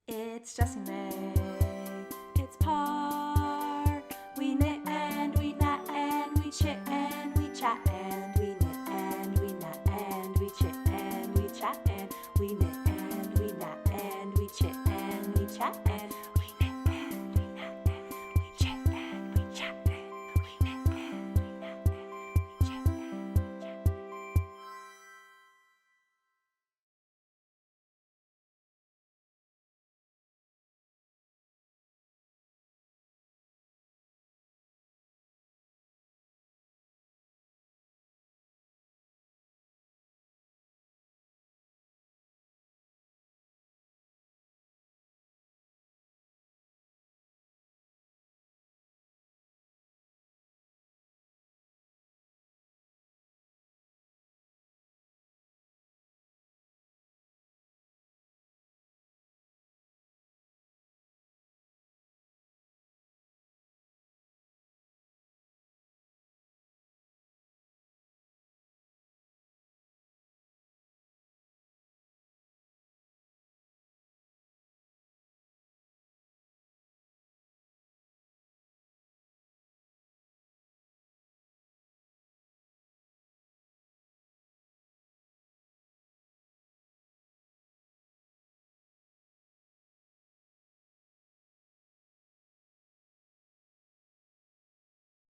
It's Jessie May, it's Park. We knit and we knat and we chit and we chat and we knit and we knat and we chit and we chat and we knit and we knat and we chit and we chat and we knit and we knat and we chit and we chat and we knit and we knat and we chit and we chat.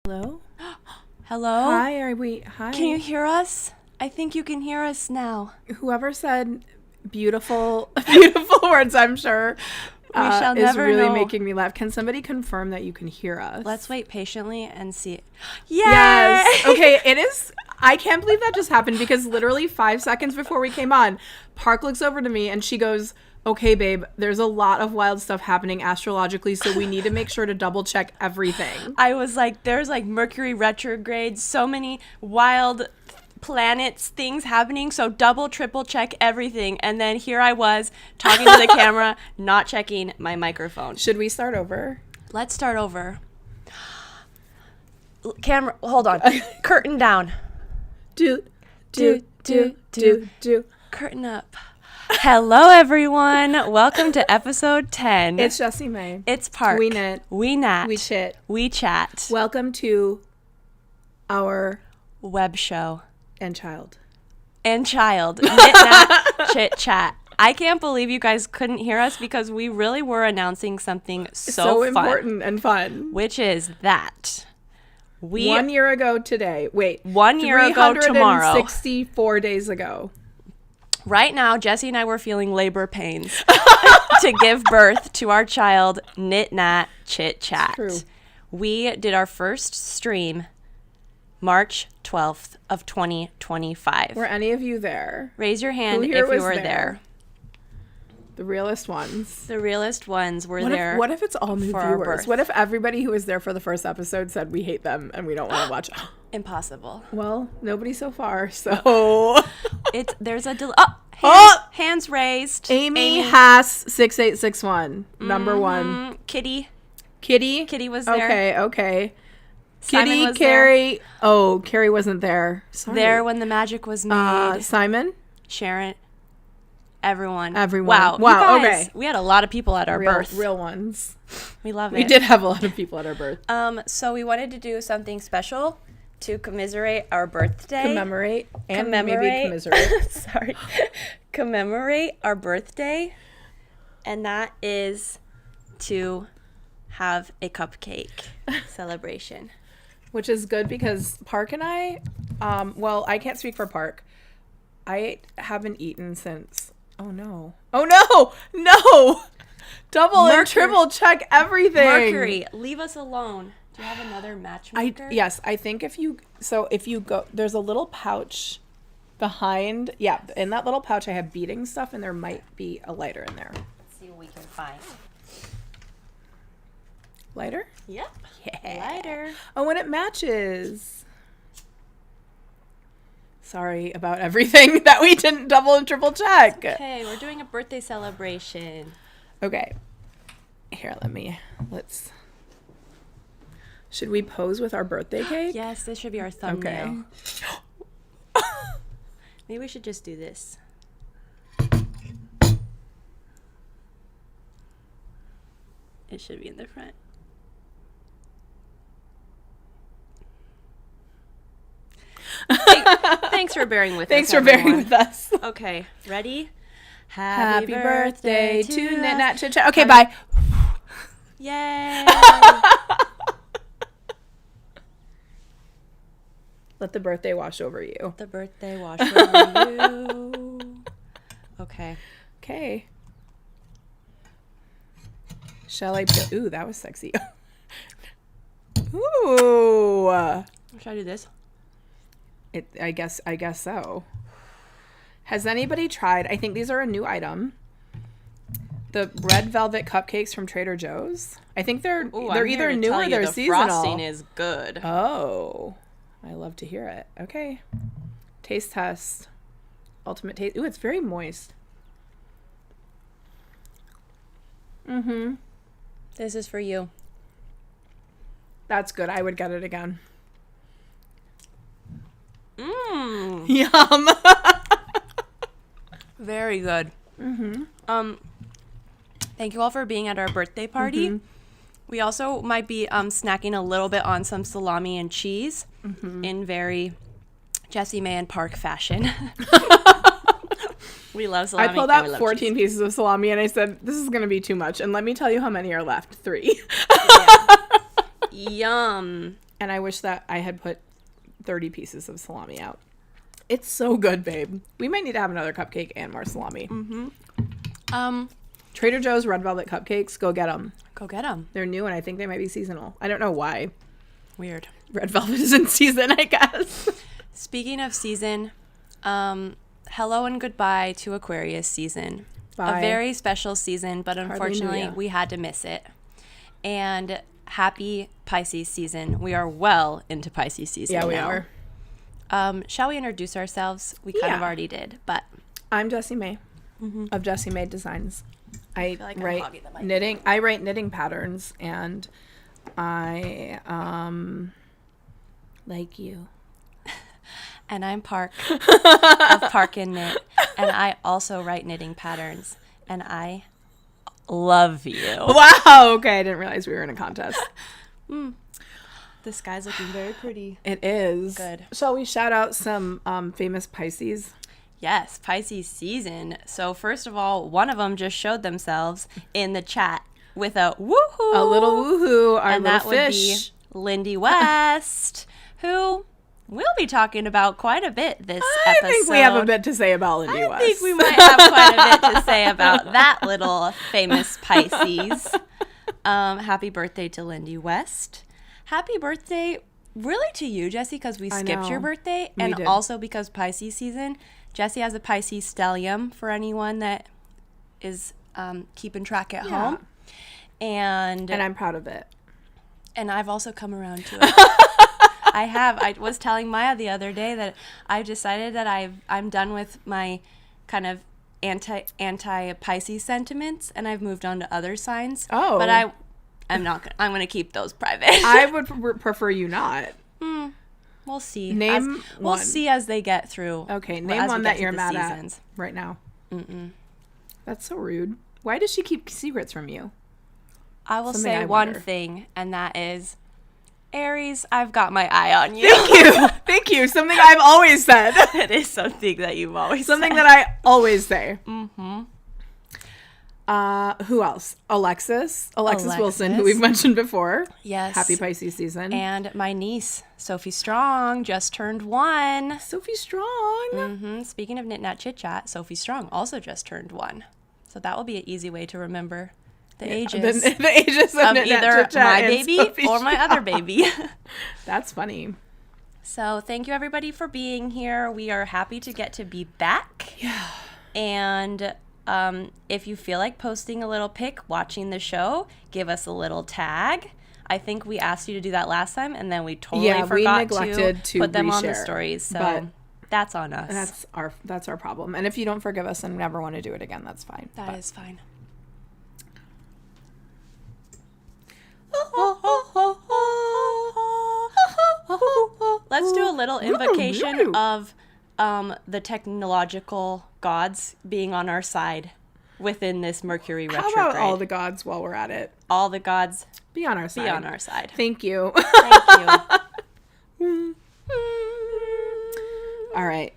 Hello? Hello? Hi, hi. Can you hear us? I think you can hear us now. Whoever said beautiful words, I'm sure, We shall is never really know. making me laugh. Can somebody confirm that you can hear us? Let's wait patiently and see. Yay! Yes. Okay, it is. I can't believe that just happened because literally 5 seconds before we came on, Park looks over to me and she goes, "Okay, babe, there's a lot of wild stuff happening astrologically, so we need to make sure to double check everything." I was like, there's like Mercury retrograde, so many wild planets, things happening, so double, triple check everything. And then here I was talking to the camera, not checking my microphone. Should we start over? Let's start over. Camera, hold on. Curtain down. Do. Curtain up. Hello, everyone. Welcome to episode 10. It's Jessie May. It's Park. We knit. We nat. We chit. We chat. Welcome to our Web show. and child. And child. Knit, nat, chit, chat. I can't believe you guys couldn't hear us because we really were announcing something so fun, important and fun. which is that we 1 year ago today. Wait. 1 year ago tomorrow. 364 days ago. Right now, Jessie and I were feeling labor pains to give birth to our child, Knit, Nat, Chit, Chat. True. We did our first stream March 12th of 2025. Were any of you there? Raise your hand Who if here you was were there? there. The realest ones. The realest ones were What there. if it's all new for our viewers? birth. What if everybody who was there for the first episode said we hate them and we don't want to watch? Impossible. Well, nobody so far, so... There's a hands raised. Amy Haas 6861, number one. Kitty Kitty was there. Okay. Simon Kitty, was Carrie. Oh, Carrie wasn't there. Sorry. there when the magic was made. Simon. Sharon. Everyone. Wow, You guys, okay. We had a lot of people at our birth. Real ones. We love it. We did have a lot of people at our birth. So we wanted to do something special to commiserate our birthday. Commemorate and maybe commiserate. Sorry. Commemorate our birthday. And that is to have a cupcake celebration. Which is good because Park and I, well, I can't speak for Park. I haven't eaten since, oh no, double and triple check everything. Mercury, leave us alone. Do you have another matchmaker? Yes, I think if you go, there's a little pouch behind, in that little pouch I have beading stuff and there might be a lighter in there. Let's see what we can find. Lighter? Yep. Yeah. Lighter. Oh, and it matches. Sorry about everything that we didn't double and triple check. Okay, we're doing a birthday celebration. Okay. Here, let's. Should we pose with our birthday cake? Yes, this should be our thumbnail. Okay. Maybe we should just do this. It should be in the front. Thanks for bearing with us. Thanks for bearing with us. Okay, ready? Happy birthday to Knat, Chit Chat. Okay, bye. Yay! Let the birthday wash over you. The birthday wash over you. Okay. Okay. Shall I peel? Ooh, that was sexy. Ooh. Should I do this? I guess so. Has anybody tried? I think these are a new item. The red velvet cupcakes from Trader Joe's. I think they're either new or they're seasonal. The frosting is good. Oh, I love to hear it. Okay. Taste test. Ultimate taste. Ooh, it's very moist. Mm-hmm. This is for you. That's good. I would get it again. Mmm. Yum. Very good. Mm-hmm. Thank you all for being at our birthday party. Mm-hmm. We also might be snacking a little bit on some salami and cheese in very Jessie May and Park fashion. We love salami. I pulled out 14 pieces of salami and I said, this is going to be too much. And let me tell you how many are left. 3. Yum. And I wish that I had put 30 pieces of salami out. It's so good, babe. We might need to have another cupcake and more salami. Mm-hmm. Trader Joe's red velvet cupcakes, go get them. Go get them. They're new and I think they might be seasonal. I don't know why. Weird. Red velvet is in season, I guess. Speaking of season, hello and goodbye to Aquarius season. Bye. A very special season, but Hardly unfortunately knew ya. we had to miss it. And happy Pisces season. We are well into Pisces season Yeah, we now. are. Shall we introduce ourselves? We kind of Yeah. already did, but I'm Jessie May of Jessie May Designs. I feel like I'm write hogging the mic. knitting. I write knitting patterns, and I like you. and I'm Park of Park and Knit, and I also write knitting patterns, and I love you. Wow. Okay, I didn't realize we were in a contest. The sky's looking very pretty. It is. Good. Shall we shout out some famous Pisces? Yes, Pisces season. So first of all, one of them just showed themselves in the chat with a woohoo. A little woohoo, our and little that would be fish. Lindy West, who we'll be talking about quite a bit this I episode. think we have a bit to say about Lindy I West. think we might have quite a bit to say about that little famous Pisces. Happy birthday to Lindy West. Happy birthday, really, to you, Jessie, because we I skipped know. your birthday, We and did. also because Pisces season. Jessie has a Pisces stellium for anyone that is keeping track at Yeah. home. And And I'm proud of it. I've also come around to it. I was telling Maya the other day that I've decided that I'm done with my kind of anti Pisces sentiments, and I've moved on to other signs. Oh. But I'm going to keep those private. I would prefer you not. We'll see. Name We'll one. see as they get through. Okay, as name we one get that to you're the mad seasons. at right now. That's so rude. Why does she keep secrets from you? I will Something say I one wonder. thing, and that is, Aries, I've got my eye on you. Thank you. Thank you. Something I've always said. It is something that you've always Something said. that I always say. Who else? Alexis Wilson, who Alexis. we've mentioned before. Yes. Happy Pisces season. And my niece, Sophie Strong, just turned 1. Sophie Strong. Speaking of Knit Knat Chit Chat, Sophie Strong also just turned 1. So that will be an easy way to remember the ages The ages of, of Knit Knat either Chit Chat my and baby Sophie or my Strong. other baby. That's funny. So thank you everybody for being here. We are happy to get to be back. Yeah. And if you feel like posting a little pic watching the show, give us a little tag. I think we asked you to do that last time, and then we totally Yeah, we forgot neglected to put them on the reshare, stories. So but that's on us. That's our problem. And if you don't forgive us and never want to do it again, that's fine. That is fine. Let's do a little invocation of the technological gods being on our side. within this Mercury How retrograde. about all the gods while we're at it? All the gods Be on our side. be on our side. Thank you. Thank you. All right.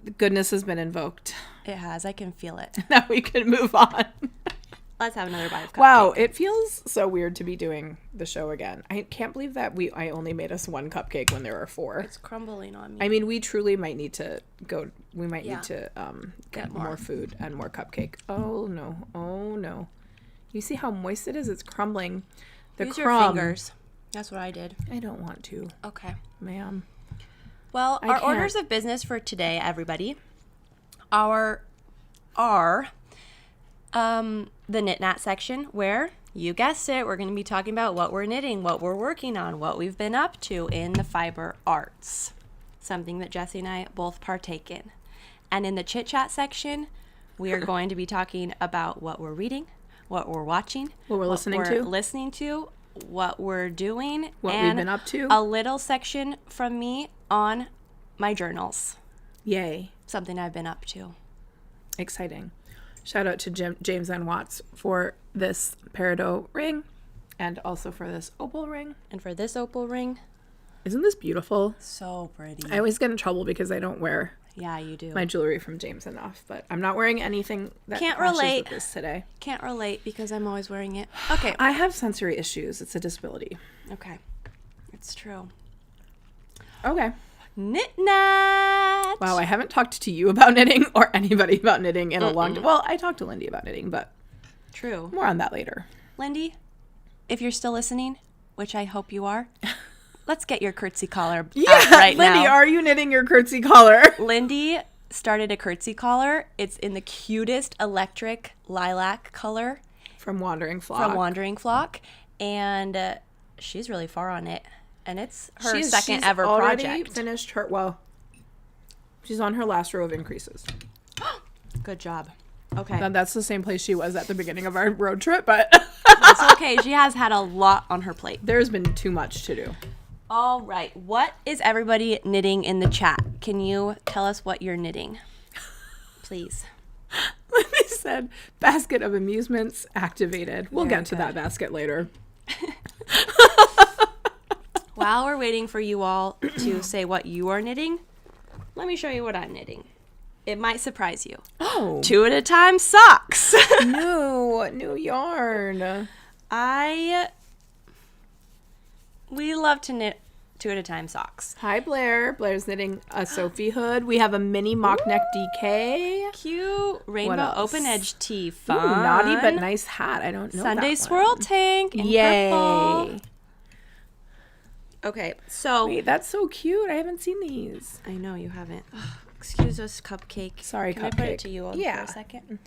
The goodness has been invoked. It has. I can feel it. Now we can move on. Let's have another bite of cupcake. Wow, it feels so weird to be doing the show again. I can't believe that I only made us one cupcake when there were 4. It's crumbling on me. I mean, we truly might need to go. We might Yeah. need to get more. more food and more cupcake. Oh no! Oh no! You see how moist it is? It's crumbling. The Use crumb. your fingers. That's what I did. I don't want to, Okay. ma'am. Well, I our can't. orders of business for today, everybody, are the Knat section, where, you guessed it, we're going to be talking about what we're knitting, what we're working on, what we've been up to in the fiber arts, something that Jessie and I both partake in. And in the Chit Chat section, we are going to be talking about what we're reading, what we're watching, What we're listening to. what we're doing, What we've and been up to. a little section from me on my journals, Yay! something I've been up to. Exciting. Shout out to James N. Watts for this peridot ring, and also for this opal ring. And for this opal ring, Isn't this beautiful? so pretty. I always get in trouble because I don't wear Yeah, you do. my jewelry from James enough, but I'm not wearing anything that Can't clashes relate. with this today. Can't relate because I'm always wearing it. Okay. I have sensory issues. It's a disability. Okay. It's true. Okay. Knit Knat. Wow, I haven't talked to you about knitting or anybody about knitting in a long time. Well, I talked to Lindy about knitting, but True. more on that later. Lindy, if you're still listening, which I hope you are, let's get your curtsy collar out right Lindy, now. are you knitting your curtsy collar? Lindy started a curtsy collar. It's in the cutest electric lilac color From Wandering Flock. from Wandering Flock, and she's really far on it. And it's her second she's ever already project. finished her, well, she's on her last row of increases. Good job. Okay. Now, that's the same place she was at the beginning of our road trip, but It's okay. She has had a lot on her plate. there's been too much to do. All right. What is everybody knitting in the chat? Can you tell us what you're knitting? Please. Lindy said, basket of amusements activated. We'll Very get to that basket later. While we're waiting for you all to say what you are knitting, let me show you what I'm knitting. It might surprise you. Oh. 2 at a time socks. New yarn. We love to knit 2 at a time socks. Hi, Blair. Blair's knitting a Sophie hood. We have a mini mock neck DK. Cute rainbow else? open edge tee. Ooh, Fun. naughty but nice hat. I don't know Sunday that swirl one. tank in Yay. purple. Okay, so Wait, that's so cute. I haven't seen these. I know you haven't. Excuse us, cupcake. Sorry, Can I put it Cupcake. to you Yeah. for a second?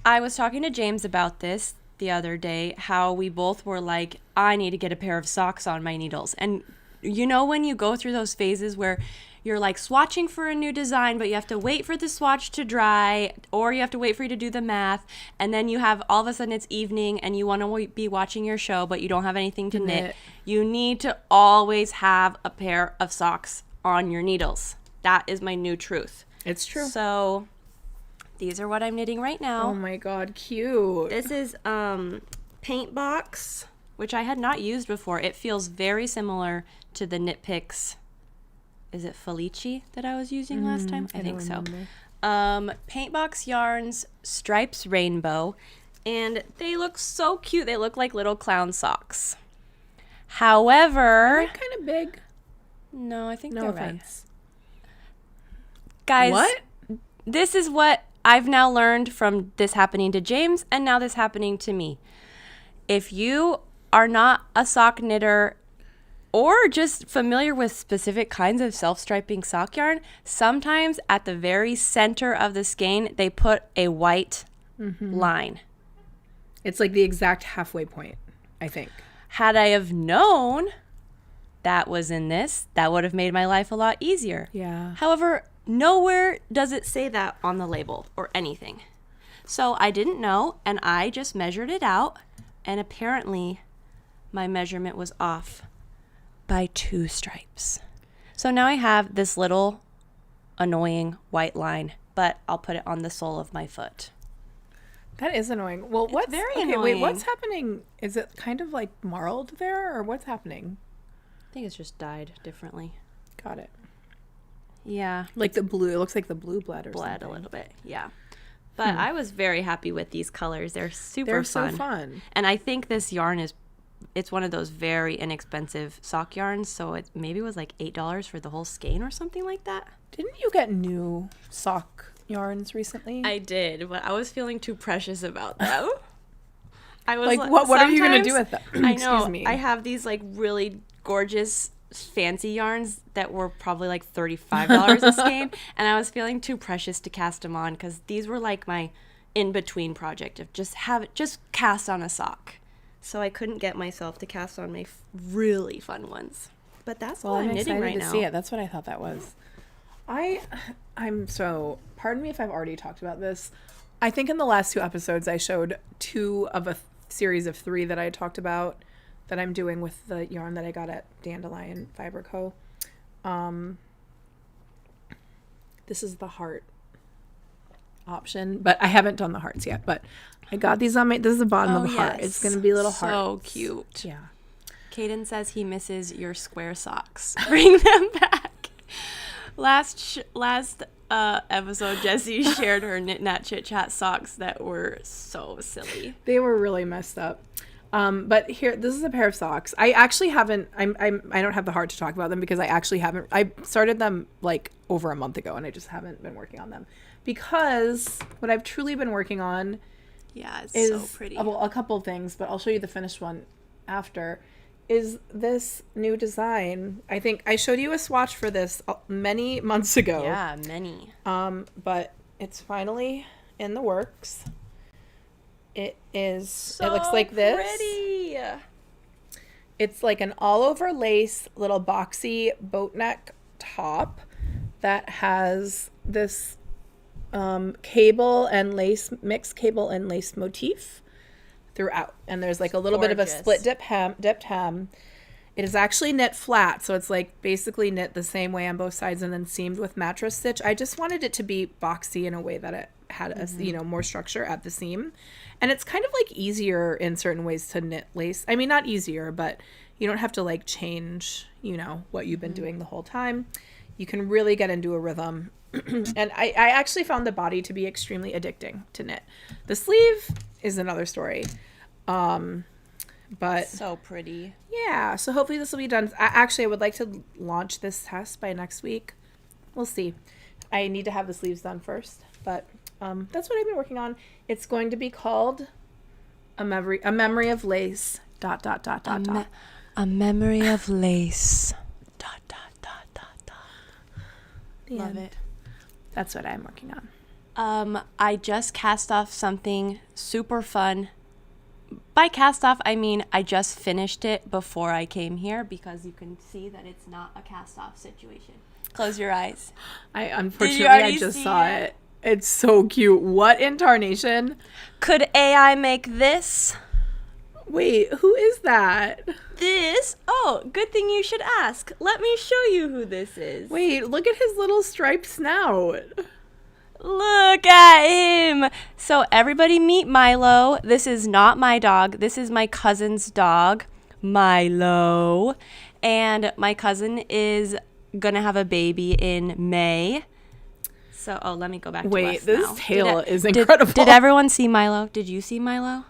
I was talking to James about this the other day, how we both were like, I need to get a pair of socks on my needles. And you know when you go through those phases where you're like swatching for a new design, but you have to wait for the swatch to dry, or you have to wait for you to do the math, and then you have all of a sudden it's evening and you want to be watching your show, but you don't have anything to knit. You need to always have a pair of socks on your needles. That is my new truth. It's true. So these are what I'm knitting right now. Oh my god, cute. This is Paint Box, which I had not used before. It feels very similar to the Knit Picks. Is it Felici that I was using last time? I think so. Paint Box yarns, Stripes Rainbow, and they look so cute. They look like little clown socks. However, Kind of big. no, I think No they're right. offense. Guys, What? this is what I've now learned from this happening to James and now this happening to me. If you are not a sock knitter or just familiar with specific kinds of self-striping sock yarn, sometimes at the very center of the skein, they put a white line. It's like the exact halfway point, I think. Had I have known that was in this, that would have made my life a lot easier. Yeah. However, nowhere does it say that on the label or anything. So I didn't know, and I just measured it out, and apparently my measurement was off by 2 stripes. So now I have this little annoying white line but I'll put it on the sole of my foot. That is annoying. Well, what's very Wait, annoying. what's happening? Is it kind of like marled there, or what's happening? I think it's just dyed differently. Got it. Yeah. Like the blue. It looks like the blue bled or Bled something. a little bit. Yeah. But I was very happy with these colors. They're super They're fun. so fun. And I think this yarn it's one of those very inexpensive sock yarns. So it maybe was like $8 for the whole skein or something like that. Didn't you get new sock yarns recently? I did, but I was feeling too precious about them. I was like, what are you going to do with them? I know. Excuse me. I have these like really gorgeous fancy yarns that were probably like $35 a skein, and I was feeling too precious to cast them on because these were like my in-between project of just cast on a sock. So I couldn't get myself to cast on my really fun ones. But that's all I'm knitting right now. See it. That's what I thought that was. I'm so, pardon me if I've already talked about this. I think in the last 2 episodes I showed 2 of a series of 3 that I talked about that I'm doing with the yarn that I got at Dandelion Fiber Co. This is the heart option, but I haven't done the hearts yet, but I got these on this is the bottom of the heart. It's going to be little hearts. So cute. Yeah. Caden says he misses your square socks. Bring them back. Last episode, Jessie shared her Knat Chit Chat socks that were so silly. They were really messed up. But here, this is a pair of socks. I actually haven't, I don't have the heart to talk about them because I actually haven't, I started them like over a month ago and I just haven't been working on them because what I've truly been working on it's is so pretty. Well, a couple things, but I'll show you the finished one after, is this new design. I think I showed you a swatch for this many months ago. Yeah, many. But it's finally in the works. It is, So it looks like this. Pretty. It's like an all over lace little boxy boat neck top that has this cable and lace, mixed cable and lace motif throughout. And there's like a little bit of a split dipped hem. It is actually knit flat, so it's like basically knit the same way on both sides and then seamed with mattress stitch. I just wanted it to be boxy in a way that it had a, more structure at the seam. And it's kind of like easier in certain ways to knit lace. I mean, not easier, but you don't have to like change, what you've been doing the whole time. You can really get into a rhythm. And I actually found the body to be extremely addicting to knit. The sleeve is another story. But So pretty. yeah, so hopefully this will be done. I would like to launch this test by next week. We'll see. I need to have the sleeves done first, but that's what I've been working on. It's going to be called a memory of lace. ... A memory of lace. ... Love it. That's what I'm working on. I just cast off something super fun. By cast off, I mean I just finished it before I came here because you can see that it's not a cast off situation. Close your eyes. Unfortunately, already I just see saw it? it. It's so cute. What in tarnation? Could AI make this? Wait, who is that? This? Oh, good thing you should ask. Let me show you who this is. Wait, look at his little striped snout. Look at him. So everybody meet Milo. This is not my dog. This is my cousin's dog, Milo. And my cousin is going to have a baby in May. So, let me go back to Wait, us this now. tail is incredible. Did everyone see Milo? Did you see Milo?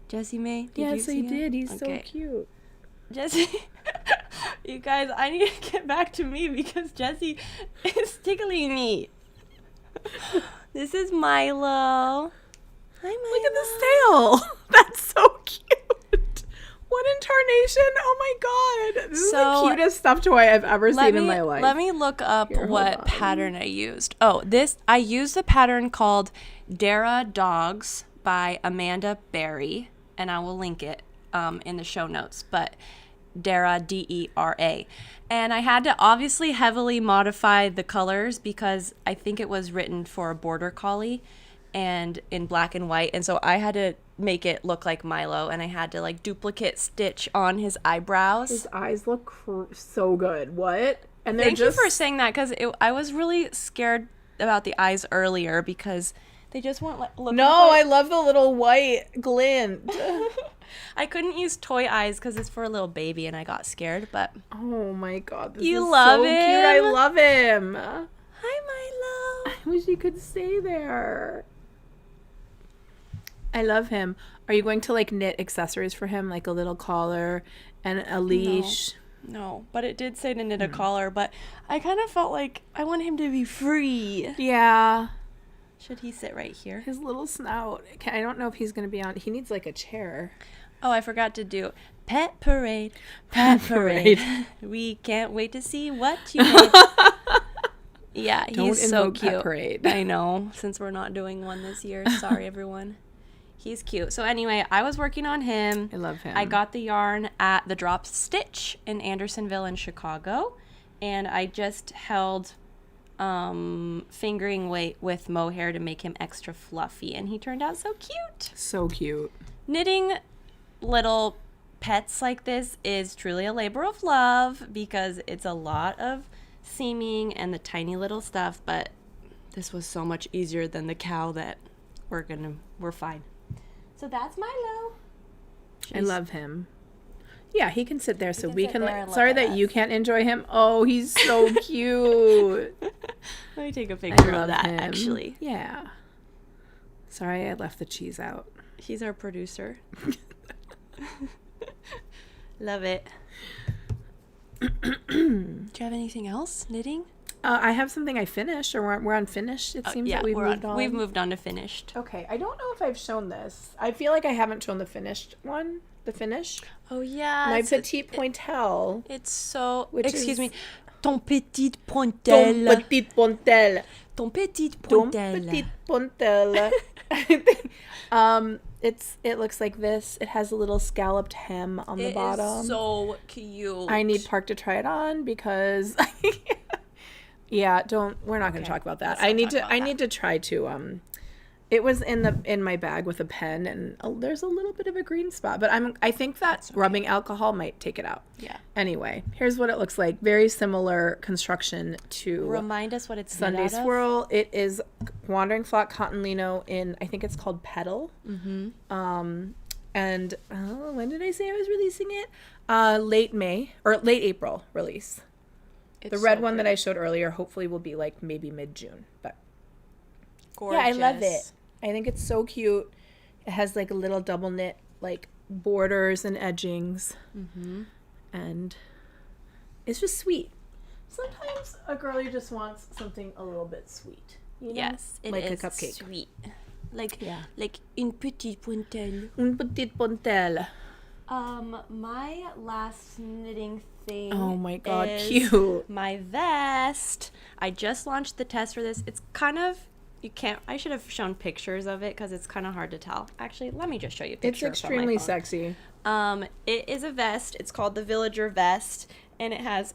Jessie May? Did you Yes, see I him? did. He's Okay. so cute. Jessie, you guys, I need to get back to me because Jessie is tickling me. This is Milo. Hi, Milo. Look at this tail. That's so cute. What in tarnation? Oh my god. This is the cutest stuffed toy I've ever seen in my life. Let me look up Here, hold what on. pattern I used. Oh, I used the pattern called Dara Dogs by Amanda Berry, and I will link it in the show notes. But Dara, Dera. And I had to obviously heavily modify the colors because I think it was written for a border collie and in black and white. And so I had to make it look like Milo, and I had to duplicate stitch on his eyebrows. His eyes look so good. What? And they're Thank just you for saying that, because I was really scared about the eyes earlier because they just weren't looking. No, I love the little white glint. I couldn't use toy eyes because it's for a little baby, and I got scared. But Oh my god, this You is love so cute. I him? love him. hi, Milo. I wish you could stay there. I love him. Are you going to like knit accessories for him, like a little collar and a leash? No, but it did say to knit a collar, but I kind of felt like I want him to be free. Yeah. Should he sit right here? His little snout. I don't know if he's going to be on. He needs like a chair. Oh, I forgot to do pet parade. Pet parade. We can't wait to see what you made. Yeah, he's so invoke Pet cute. Parade. I know, since we're not doing one this year. Sorry, everyone. He's cute. So anyway, I was working on him. I love him. I got the yarn at the Drop Stitch in Andersonville in Chicago, and I just held fingering weight with mohair to make him extra fluffy, and he turned out so cute. So cute. Knitting little pets like this is truly a labor of love because it's a lot of seaming and the tiny little stuff, but this was so much easier than the cow that we're fine. So that's Milo. I love him. Yeah, he can sit there so can we sit can. there and Sorry look at that you us. can't enjoy him. Oh, he's so cute. Let me take a I picture love of that, him. actually. Yeah. Sorry, I left the cheese out. He's our producer. Love it. Do you have anything else knitting? I have something I finished, or we're on finished. It seems that we've moved on. We've moved on to finished. Okay, I don't know if I've shown this. I feel like I haven't shown the finished one. The finish. Oh yeah, My petite pointelle. it's so. Which Excuse is- me. Ton petite Ton pointelle. petite pointelle. Ton petite Ton pointelle. petite pointelle. It looks like this. It has a little scalloped hem on the bottom. Is so cute. I need Park to try it on because yeah, we're not going to talk about that. let's not talk about I that. need to try to it was in my bag with a pen, and there's a little bit of a green spot, but I think that rubbing alcohol might take it out. Yeah. Anyway, here's what it looks like. Very similar construction to Remind us what it's Sunday made out of. Swirl. It is Wandering Flock Cotton Lino in, I think it's called Petal. Mm-hmm. And when did I say I was releasing it? Late May or late April release. The red one that I showed earlier hopefully will be like maybe mid-June. But Gorgeous. yeah, I love it. I think it's so cute. It has like a little double knit like borders and edgings. Mm-hmm. And it's just sweet. Sometimes a girlie just wants something a little bit sweet. You know? Yes, it like is a cupcake. sweet. Like Yeah. like une petite pointelle. Une petite pointelle. My last knitting thing. Oh my god, is cute. My vest. I just launched the test for this. It's kind of I should have shown pictures of it because it's kind of hard to tell. Actually, let me just show you a It's picture. from my extremely phone. sexy. It is a vest. It's called the Villager vest, and it has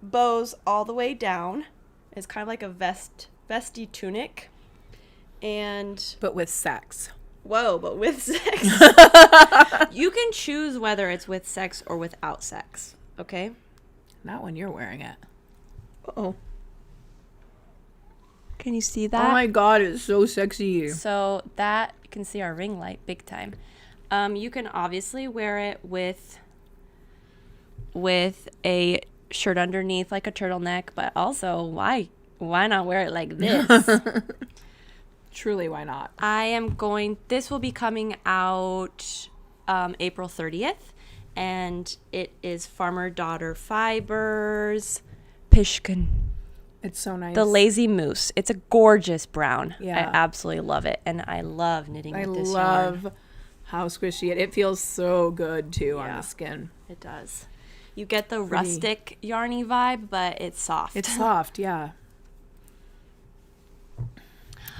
bows all the way down. It's kind of like a vesty tunic, and But with sex. whoa, but with sex. You can choose whether it's with sex or without sex. Okay. Not when you're wearing it. Uh-oh. Can you see Oh that? my god, it's so sexy. So that you can see our ring light big time. You can obviously wear it with a shirt underneath, like a turtleneck, but also why not wear it like this? Truly, why not? This will be coming out April 30th, and it is Farmer Daughter Fibers Pishkin. It's so nice. The Lazy Moose. It's a gorgeous brown. Yeah. I absolutely love it, and I love knitting I with this yarn. love how squishy it feels so good too on Yeah. the skin. It does. You get the rustic yarny vibe, but it's soft. It's soft, yeah.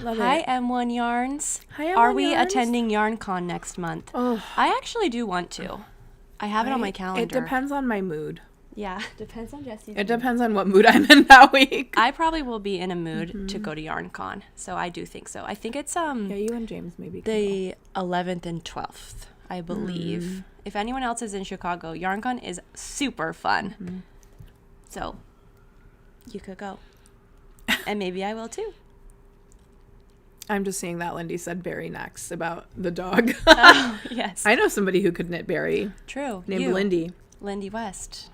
Love Hi, it. M1 Yarns. Hi, Are M1 we Yarns. attending YarnCon next month? Oh, I actually do want to. I have it on my calendar. It depends on my mood. Yeah, depends on Jessie's. It depends on what mood I'm in that week. I probably will be in a mood to go to YarnCon, so I do think so. I think it's Yeah, you and James maybe. Can go. the 11th and 12th, I believe. If anyone else is in Chicago, YarnCon is super fun. So You could go. And maybe I will too. I'm just seeing that Lindy said Barry next about the dog. Oh, yes. I know somebody who could knit Barry True. named You. Lindy. Lindy West.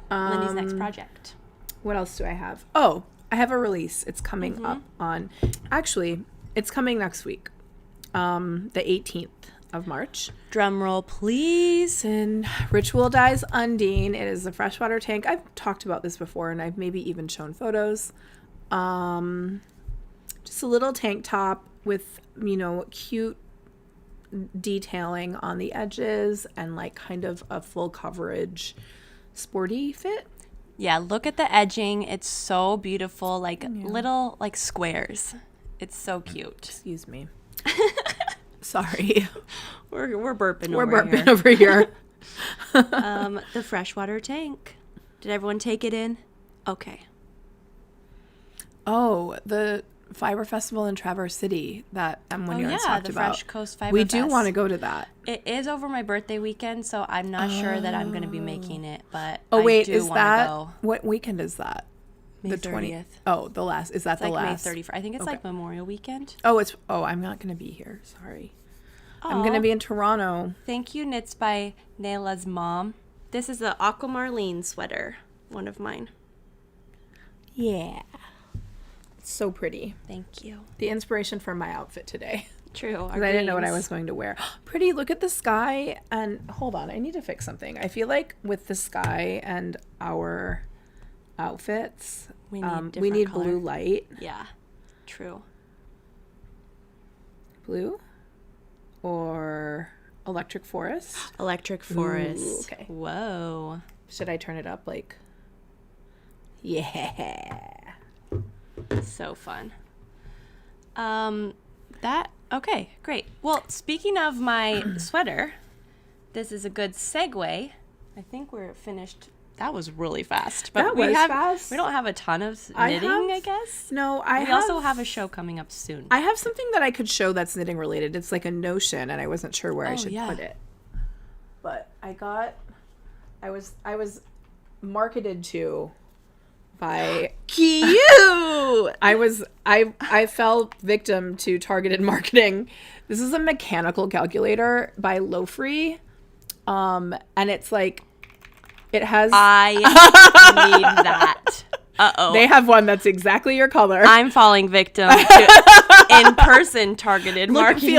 Lindy's next project. What else do I have? Oh, I have a release. It's coming up on, actually, it's coming next week, the 18th of March. Drum roll, please. And Ritual Dyes Undine. It is a freshwater tank. I've talked about this before, and I've maybe even shown photos. Just a little tank top with, cute detailing on the edges and like kind of a full coverage sporty fit. Yeah, look at the edging. It's so beautiful, like little like squares. It's so cute. Excuse me. Sorry. We're burping We're over burping here. over here. The freshwater tank. Did everyone take it in? Okay. Oh, the Fiber Festival in Traverse City that Emily talked about. the Fresh Coast Fiber We Fest. do want to go to that. It is over my birthday weekend, so I'm not sure that I'm going to be making it, but Oh, wait, I do is want that, to go. what weekend is that? May The 30th. Oh, the last, is that It's the like last? May 31st. I think it's like Memorial Weekend. Oh, I'm not going to be here. Sorry. I'm going to Aw. be in Toronto. Thank you, Knits by Nayla's mom. This is the Aquamarine sweater, one of mine. Yeah. It's so pretty. Thank you. The inspiration for my outfit today. True. Because I didn't know what I was going to wear. Pretty, look at the sky. And hold on, I need to fix something. I feel like with the sky and our outfits, We need we need different blue color. light. Yeah. True. Blue or electric forest. Electric Forest. okay. Whoa. Should I turn it up like? Yeah. So fun. Okay, great. Well, speaking of my sweater, this is a good segue. I think we're finished. That was really fast. But That we was have, fast. We don't have a ton of knitting, I guess. No, We also have a show coming up soon. I have something that I could show that's knitting related. It's like a notion, and I wasn't sure where I Oh, should yeah. put it. But I was marketed to by Cute! I fell victim to targeted marketing. This is a mechanical calculator by Lofree. And it's like it has I need that. Uh-oh. they have one that's exactly your color. I'm falling victim to in-person targeted Look, marketing.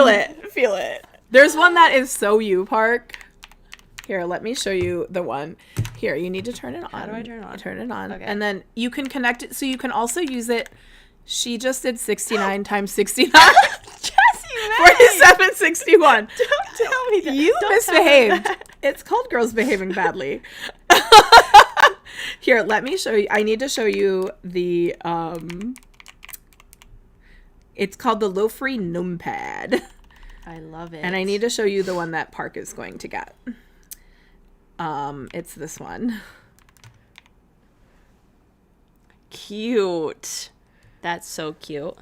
feel it. There's one that is so you, Park. Here, let me show you the one. Here, you need to turn it on. How do I turn it on? Turn it on. Okay. And then you can connect it. So you can also use it. She just did 69 times 69. Jessie, 4761. Don't tell me that. You Don't misbehaved. It's called girls behaving badly. Here, let me show you. I need to show you the it's called the Lofree Numpad. I love it. And I need to show you the one that Park is going to get. It's this one. Cute. That's so cute.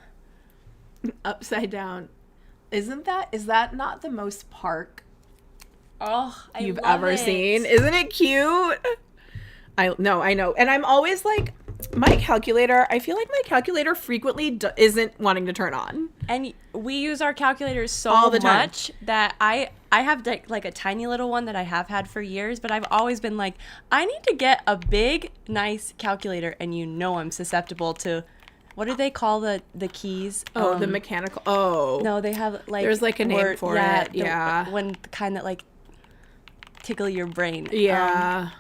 Upside down. Is that not the most Park Oh, you've ever seen? Isn't it cute? I know. And I'm always like, my calculator, I feel like my calculator frequently isn't wanting to turn on. And we use our calculators so All the time. much that I have like a tiny little one that I have had for years, but I've always been like, I need to get a big, nice calculator. And I'm susceptible to, what do they call the keys? Oh, the mechanical. Oh. No, they have like. There's, like, a name for it, yeah. When kind of like tickle your brain. Yeah.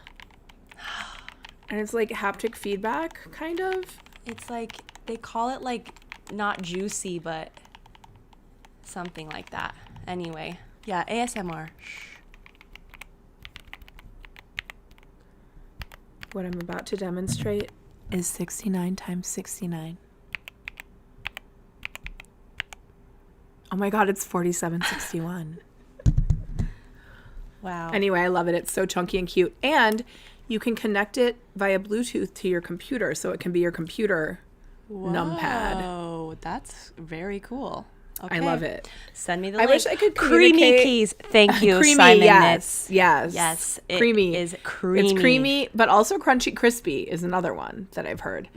And it's like haptic feedback, kind of. It's like, they call it like not juicy, but something like that. Anyway, yeah, ASMR. What I'm about to demonstrate is 69 times 69. Oh my god, it's 4761. Wow. Anyway, I love it. It's so chunky and cute. And you can connect it via Bluetooth to your computer, so it can be your computer numpad. Oh, that's very cool. Okay. I love it. Send me the I link. wish I could Creamy communicate- keys. Thank you, Creamy, Simon yes, Knits. yes. Yes, it creamy. is creamy. It's creamy, but also crunchy crispy is another one that I've heard.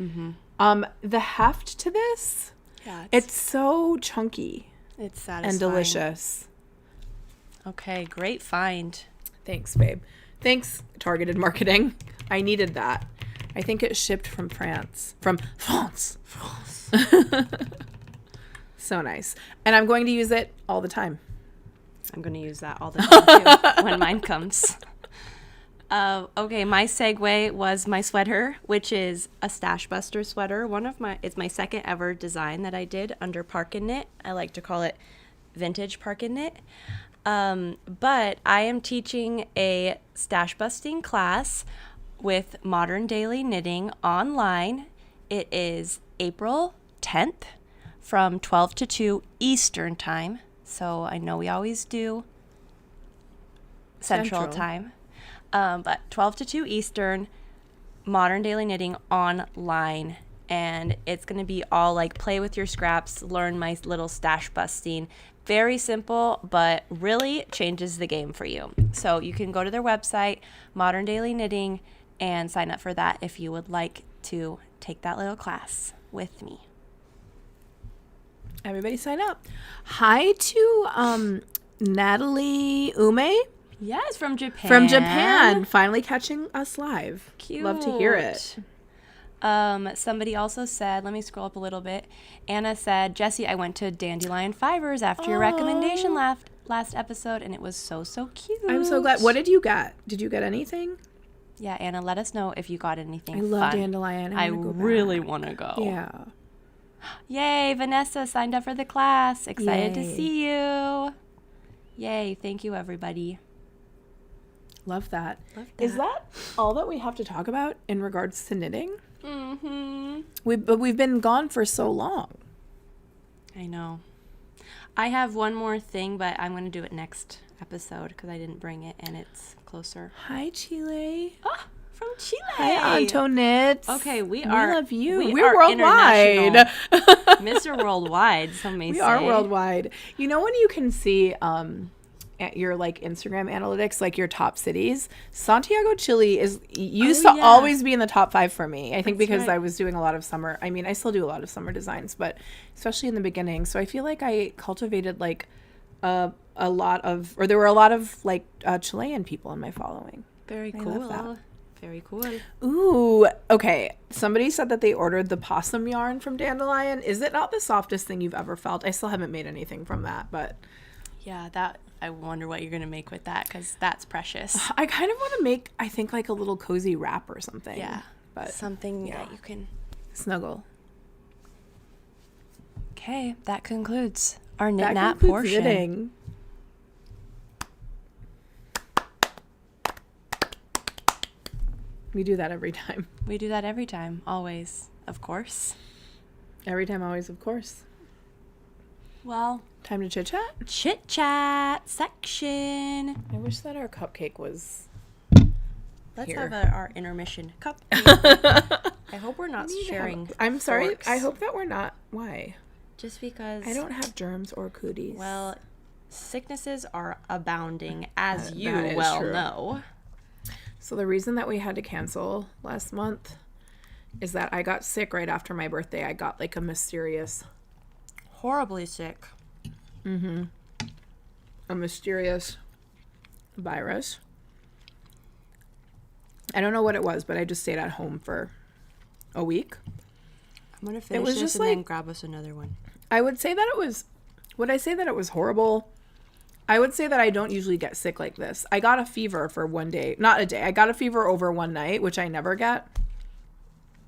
The heft to this, Yeah, it's so chunky it's satisfying. and delicious. Okay, great find. Thanks, babe. Thanks, targeted marketing. I needed that. I think it shipped from France. From France. So nice. And I'm going to use it all the time. I'm going to use that all the time too when mine comes. Okay, my segue was my sweater, which is a Stash Buster sweater. It's my second ever design that I did under Park and Knit. I like to call it vintage Park and Knit. But I am teaching a stash busting class with Modern Daily Knitting online. It is April 10th from 12 to 2 Eastern time. So I know we always do Central time. But 12 to 2 Eastern, Modern Daily Knitting online. And it's going to be all like play with your scraps, learn my little stash busting. Very simple, but really changes the game for you. So you can go to their website, Modern Daily Knitting, and sign up for that if you would like to take that little class with me. Everybody sign up. Hi to Natalie Ume Yes, from Japan. from Japan. Finally catching us live. Cute. Love to hear it. Somebody also said, let me scroll up a little bit. Anna said, Jessie, I went to Dandelion Fibers after your recommendation last episode, and it was so cute. I'm so glad. What did you get? Did you get anything? Yeah, Anna, let us know if you got anything I love fun. Dandelion. I wanna go really back. want to go. Yeah. Yay, Vanessa signed up for the class. Excited to Yay. see you. Yay, thank you, everybody. Love that. Love Is that all that we have to talk about in regards to knitting? Mm-hmm. We've been gone for so long. I know. I have one more thing, but I'm going to do it next episode because I didn't bring it and it's closer. Hi, Chile. Oh, from Chile. Hi, Antoinette. Okay, we love you. We're worldwide. Mr. Worldwide, some may We say. are worldwide. You know when you can see at your like Instagram analytics, like your top cities, Santiago, Chile used to yeah. always be in the top 5 for me. I think That's because right. I was doing a lot of summer. I mean, I still do a lot of summer designs, but especially in the beginning. So I feel like I cultivated like there were a lot of like Chilean people in my following. Very I love cool. that. Very cool. Ooh, okay. Somebody said that they ordered the possum yarn from Dandelion. Is it not the softest thing you've ever felt? I still haven't made anything from that, but Yeah, I wonder what you're going to make with that because that's precious. I kind of want to make, I think, like a little cozy wrap or something. Yeah, But something yeah. that you can... snuggle. Okay, that concludes our knit That nap concludes portion. knitting. We do that every time. We do that every time, always, of course. Every time, always, of course. Well, Time to chit chat. chit chat section. I wish that our cupcake was. Let's Here. have our intermission cup. I hope we're not sharing. I'm sorry. forks. I hope that we're not. Why? Just because. I don't have germs or cooties. Well, sicknesses are abounding, as That you is well true. know. So the reason that we had to cancel last month is that I got sick right after my birthday. I got like a mysterious Horribly sick. virus. I don't know what it was, but I just stayed at home for a week. I'm gonna finish was this just and then like- grab us another one. I would say that it was. Would I say that it was horrible? I would say that I don't usually get sick like this. I got a fever for one day, not a day. I got a fever over one night, which I never get.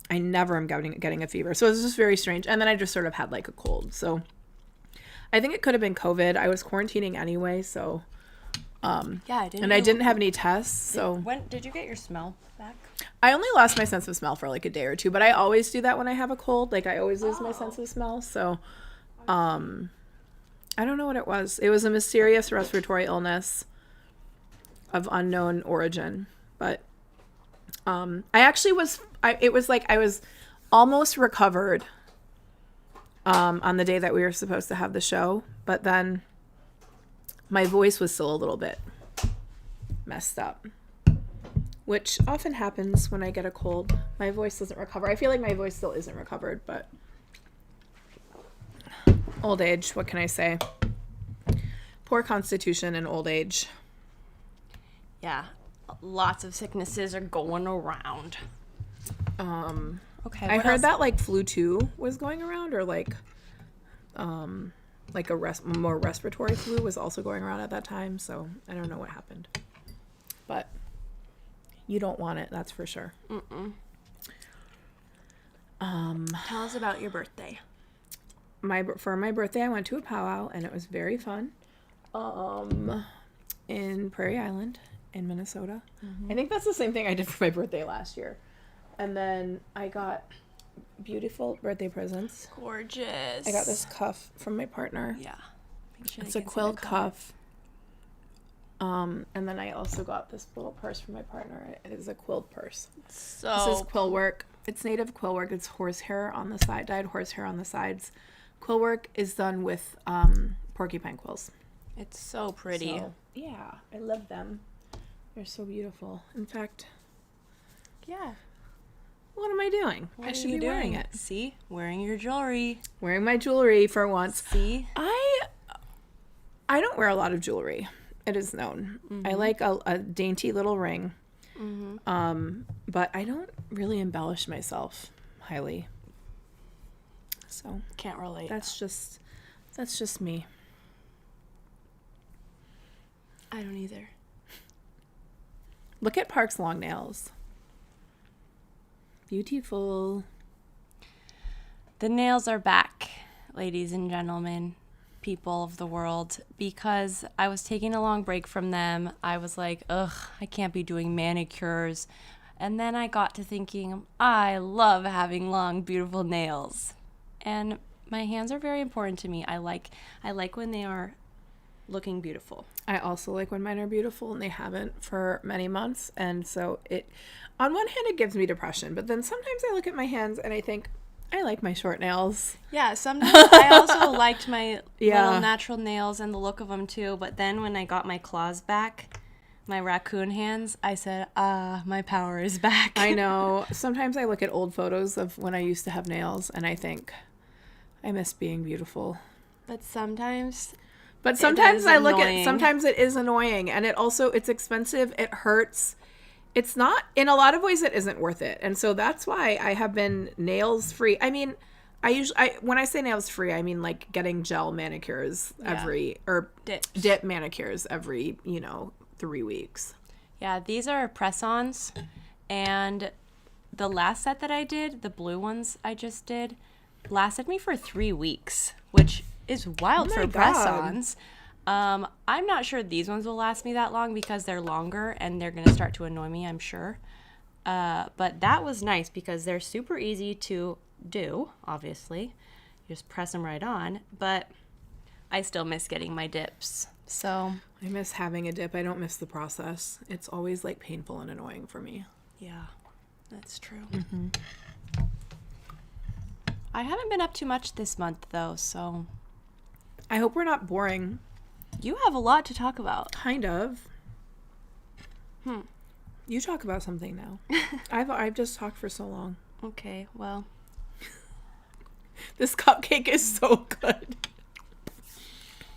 I never am getting a fever, so it was just very strange. And then I just sort of had like a cold. So I think it could have been COVID. I was quarantining anyway, so Yeah, I didn't. and I didn't have any tests, so When did you get your smell back? I only lost my sense of smell for like a day or two. But I always do that when I have a cold. Like I always lose my sense of smell. So I don't know what it was. It was a mysterious respiratory illness of unknown origin. But I actually was, it was like I was almost recovered on the day that we were supposed to have the show. But then my voice was still a little bit messed up, which often happens when I get a cold. My voice doesn't recover. I feel like my voice still isn't recovered, but old age, what can I say? Poor constitution and old age. Yeah, lots of sicknesses are going around. Okay. I heard that like flu 2 was going around, or like a more respiratory flu was also going around at that time. So I don't know what happened, but you don't want it, that's for sure. Tell us about your birthday. For my birthday, I went to a powwow, and it was very fun. In Prairie Island in Minnesota. I think that's the same thing I did for my birthday last year. And then I got beautiful birthday presents. Gorgeous. I got this cuff from my partner. Yeah. It's a quilt cuff. And then I also got this little purse from my partner. It is a quilt purse. So This is quill work. It's native quill work. It's horsehair on the side, dyed horsehair on the sides. Quill work is done with porcupine quills. it's so pretty. So, yeah, I love them. They're so beautiful. In fact, Yeah. what am I doing? What I are should you be wearing doing? it. See? Wearing your jewelry. Wearing my jewelry for once. See? I don't wear a lot of jewelry. It is known. I like a dainty little ring. But I don't really embellish myself highly. So Can't relate. that's just me. I don't either. Look at Park's long nails. Beautiful. The nails are back, ladies and gentlemen, people of the world, because I was taking a long break from them. I was like, ugh, I can't be doing manicures. And then I got to thinking, I love having long, beautiful nails. And my hands are very important to me. I like when they are looking beautiful. I also like when mine are beautiful, and they haven't for many months. And so on one hand, it gives me depression. But then sometimes I look at my hands and I think, I like my short nails. Yeah, sometimes I also liked my Yeah. little natural nails and the look of them too. But then when I got my claws back, my raccoon hands, I said, my power is back. I know. Sometimes I look at old photos of when I used to have nails, and I think, I miss being beautiful. But sometimes Sometimes is I look annoying. at, sometimes it is annoying, and it's expensive. It hurts. It's not, in a lot of ways, it isn't worth it. And so that's why I have been nails free. I mean, when I say nails free, I mean like getting gel manicures dip manicures every, 3 weeks. Yeah, these are press-ons, and the last set that I did, the blue ones I just did, lasted me for 3 weeks, which is wild Oh my for God. press-ons. I'm not sure these ones will last me that long because they're longer and they're going to start to annoy me, I'm sure. But that was nice because they're super easy to do, obviously. You just press them right on, but I still miss getting my dips. So, I miss having a dip. I don't miss the process. It's always like painful and annoying for me. yeah, that's true. I haven't been up too much this month, though, so I hope we're not boring. you have a lot to talk about. Kind of. You talk about something now. I've just talked for so long. Okay, well, This cupcake is so good.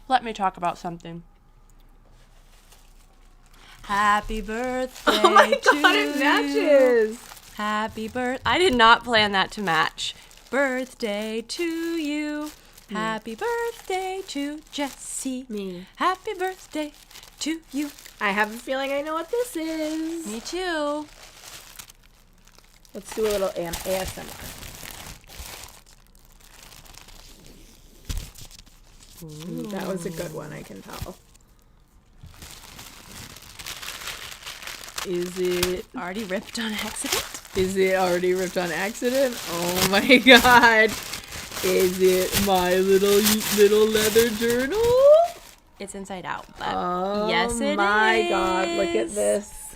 let me talk about something. Happy birthday Oh my to God, it you. matches. Happy birth. I did not plan that to match. Birthday to you. Happy birthday to Jessie. Me. Happy birthday to you. I have a feeling I know what this is. Me too. Let's do a little ASMR. Ooh, that was a good one, I can tell. Is it Already ripped on accident? already ripped on accident? Oh my God. Is it my little leather journal? It's inside out, but Oh yes, it my God, look at is. this.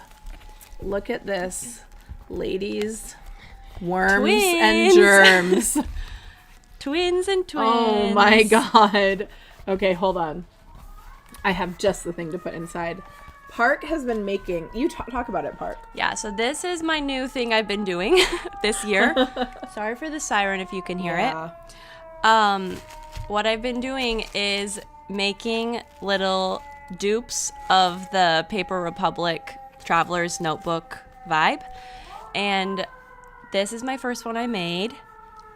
Look at this. Ladies, worms and Twins. germs. Twins and twins. Oh my god. Okay, hold on. I have just the thing to put inside. Park has been making... You talk about it, Park. Yeah, so this is my new thing I've been doing this year. Sorry for the siren if you can hear it. What I've been doing is making little dupes of the Paper Republic Traveler's Notebook vibe. And this is my first one I made.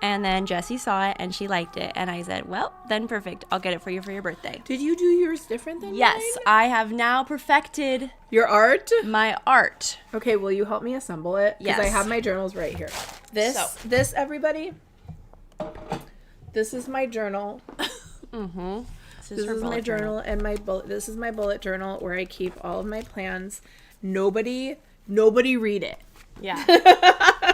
And then Jessie saw it and she liked it. And I said, well, then perfect. I'll get it for you for your birthday. Did you do yours different than Yes, mine? I have now perfected Your art? my art. Okay, will you help me assemble it? Because I Yes. have my journals right here. This, everybody, this is my journal. Mm-hmm. This is my journal and my bullet. This is my bullet journal where I keep all of my plans. Nobody read it. Yeah.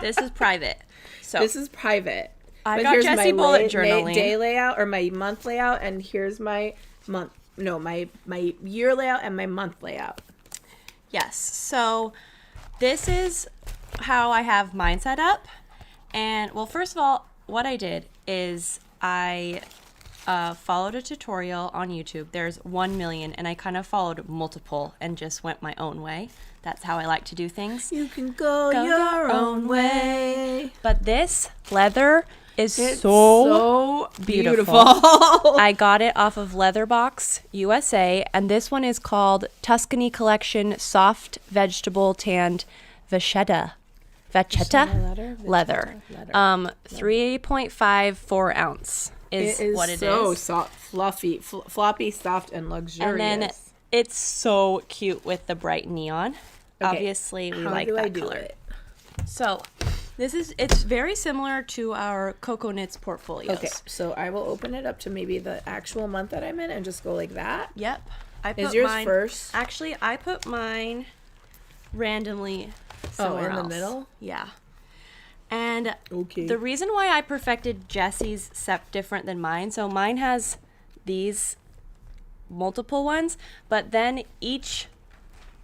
This is private. So This is private. I But got here's Jessie my bullet journaling. day layout or my month layout, and here's my month. No, my year layout and my month layout. Yes. So this is how I have mine set up. And well, first of all, what I did is I followed a tutorial on YouTube. There's 1 million, and I kind of followed multiple and just went my own way. That's how I like to do things. You can go your own way. But this leather is It's so beautiful. I got it off of Leatherbox USA, and this one is called Tuscany Collection Soft Vegetable Tanned Vachetta leather. 3.54 ounce is what it is. so soft, fluffy, floppy, soft, and luxurious. And then it's so cute with the bright neon. Okay, Obviously, we how like do I that do color. it? So it's very similar to our Coco Knits portfolios. Okay, so I will open it up to maybe the actual month that I'm in and just go like that. Yep. I put Is yours mine, first? Actually, I put mine randomly somewhere in the else. middle? Yeah. And Okay. the reason why I perfected Jessie's different than mine, so mine has these multiple ones, but then each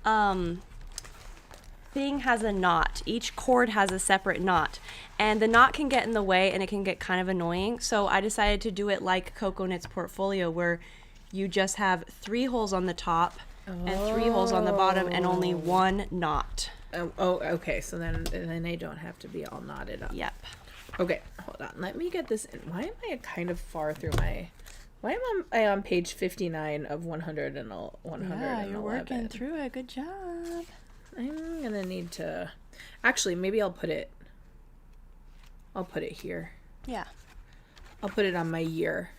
thing has a knot. Each cord has a separate knot, and the knot can get in the way and it can get kind of annoying. So I decided to do it like Coco Knits portfolio, where you just have 3 holes on the top and 3 holes on the bottom and only 1 knot. Okay. So then I don't have to be all knotted up. Yep. Okay, hold on. Let me get this in. Why am I kind of far through my... Why am I on page 59 of 100 and 111? Yeah, you're working through it. Good job. I'm gonna need to... Actually, maybe I'll put it here. Yeah. I'll put it on my year.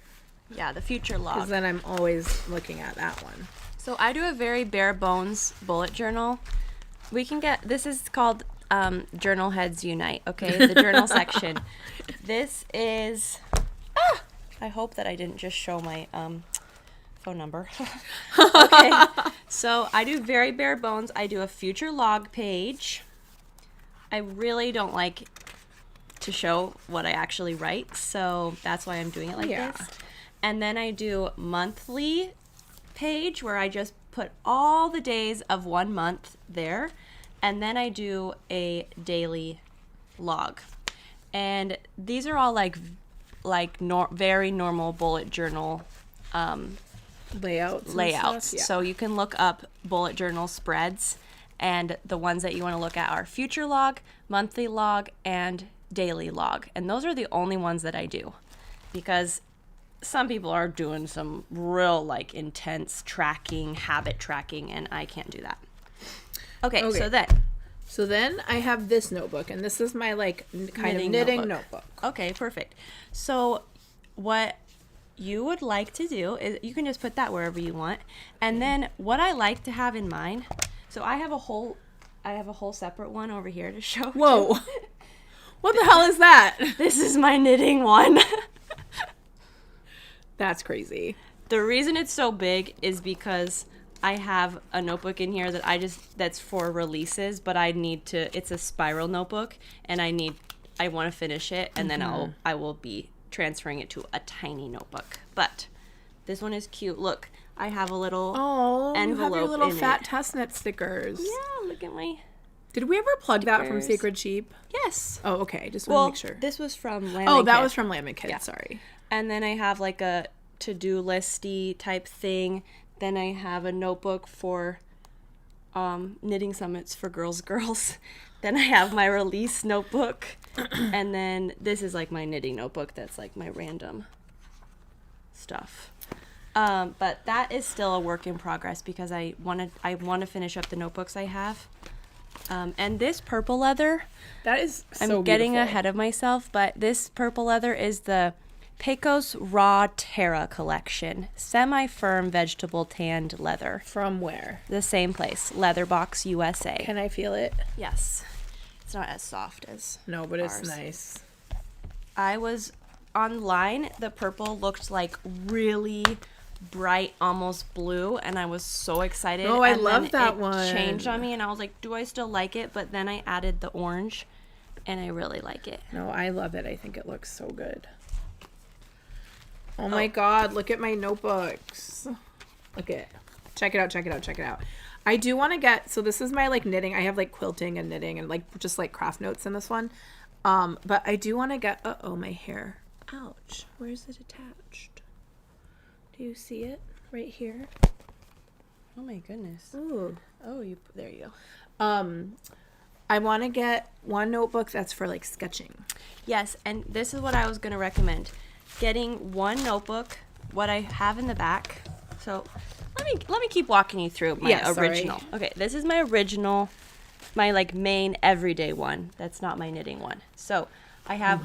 Yeah, the future log. Because then I'm always looking at that one. So I do a very bare bones bullet journal. We can get, this is called Journal Heads Unite, okay? The journal section. This is, I hope that I didn't just show my phone number. Okay, so I do very bare bones. I do a future log page. I really don't like to show what I actually write, so that's why I'm doing it like this. And then I do monthly page where I just put all the days of 1 month there, and then I do a daily log. And these are all very normal bullet journal Layouts. layouts. Stuff? Yeah. So you can look up bullet journal spreads, and the ones that you want to look at are future log, monthly log, and daily log. And those are the only ones that I do, because some people are doing some real intense tracking, habit tracking, and I can't do that. Okay. So then I have this notebook, and this is my kind of knitting notebook. Okay, perfect. So what you would like to do is you can just put that wherever you want. And then what I like to have in mind, so I have a whole separate one over here to show. Whoa. What the hell is that? This is my knitting one. That's crazy. The reason it's so big is because I have a notebook in here that's for releases, but it's a spiral notebook, and I want to finish it, and then I will be transferring it to a tiny notebook. But this one is cute. Look, I have a little envelope. You have your little in fat it. Tessnet stickers. Yeah, look at my Did we ever plug that from stickers. Sacred Sheep? Yes. Oh, okay. Just Well, want to make sure. this was from Lamb Oh, and that Kid. was from Lamb and Kid. Yeah. Sorry. And then I have like a to-do listy type thing. Then I have a notebook for knitting summits for girls. Then I have my release notebook. And then this is like my knitting notebook. That's like my random stuff. But that is still a work in progress because I want to finish up the notebooks I have. And this purple leather, That is so I'm getting beautiful. ahead of myself, but this purple leather is the Pecos Raw Terra collection, semi-firm vegetable tanned leather. From where? The same place, Leatherbox USA. Can I feel it? Yes. It's not as soft as No, but it's ours. nice. I was online, the purple looked like really bright, almost blue, and I was so excited. Oh, I and love then that it one. changed on me, and I was like, do I still like it? But then I added the orange, and I really like it. No, I love it. I think it looks so good. Oh my god, look at my notebooks. Look at check it out. I do want to get, so this is my like knitting. I have like quilting and knitting and like just like craft notes in this one. But I do want to get, my hair. Ouch. Where's it attached? Do you see it right here? Oh my goodness. Ooh. Oh, there you go. I want to get one notebook that's for like sketching. Yes, and this is what I was going to recommend. Getting one notebook, what I have in the back. So let me keep walking you through my Yeah, sorry. original. Okay, this is my original, my like main everyday one. That's not my knitting one. So I have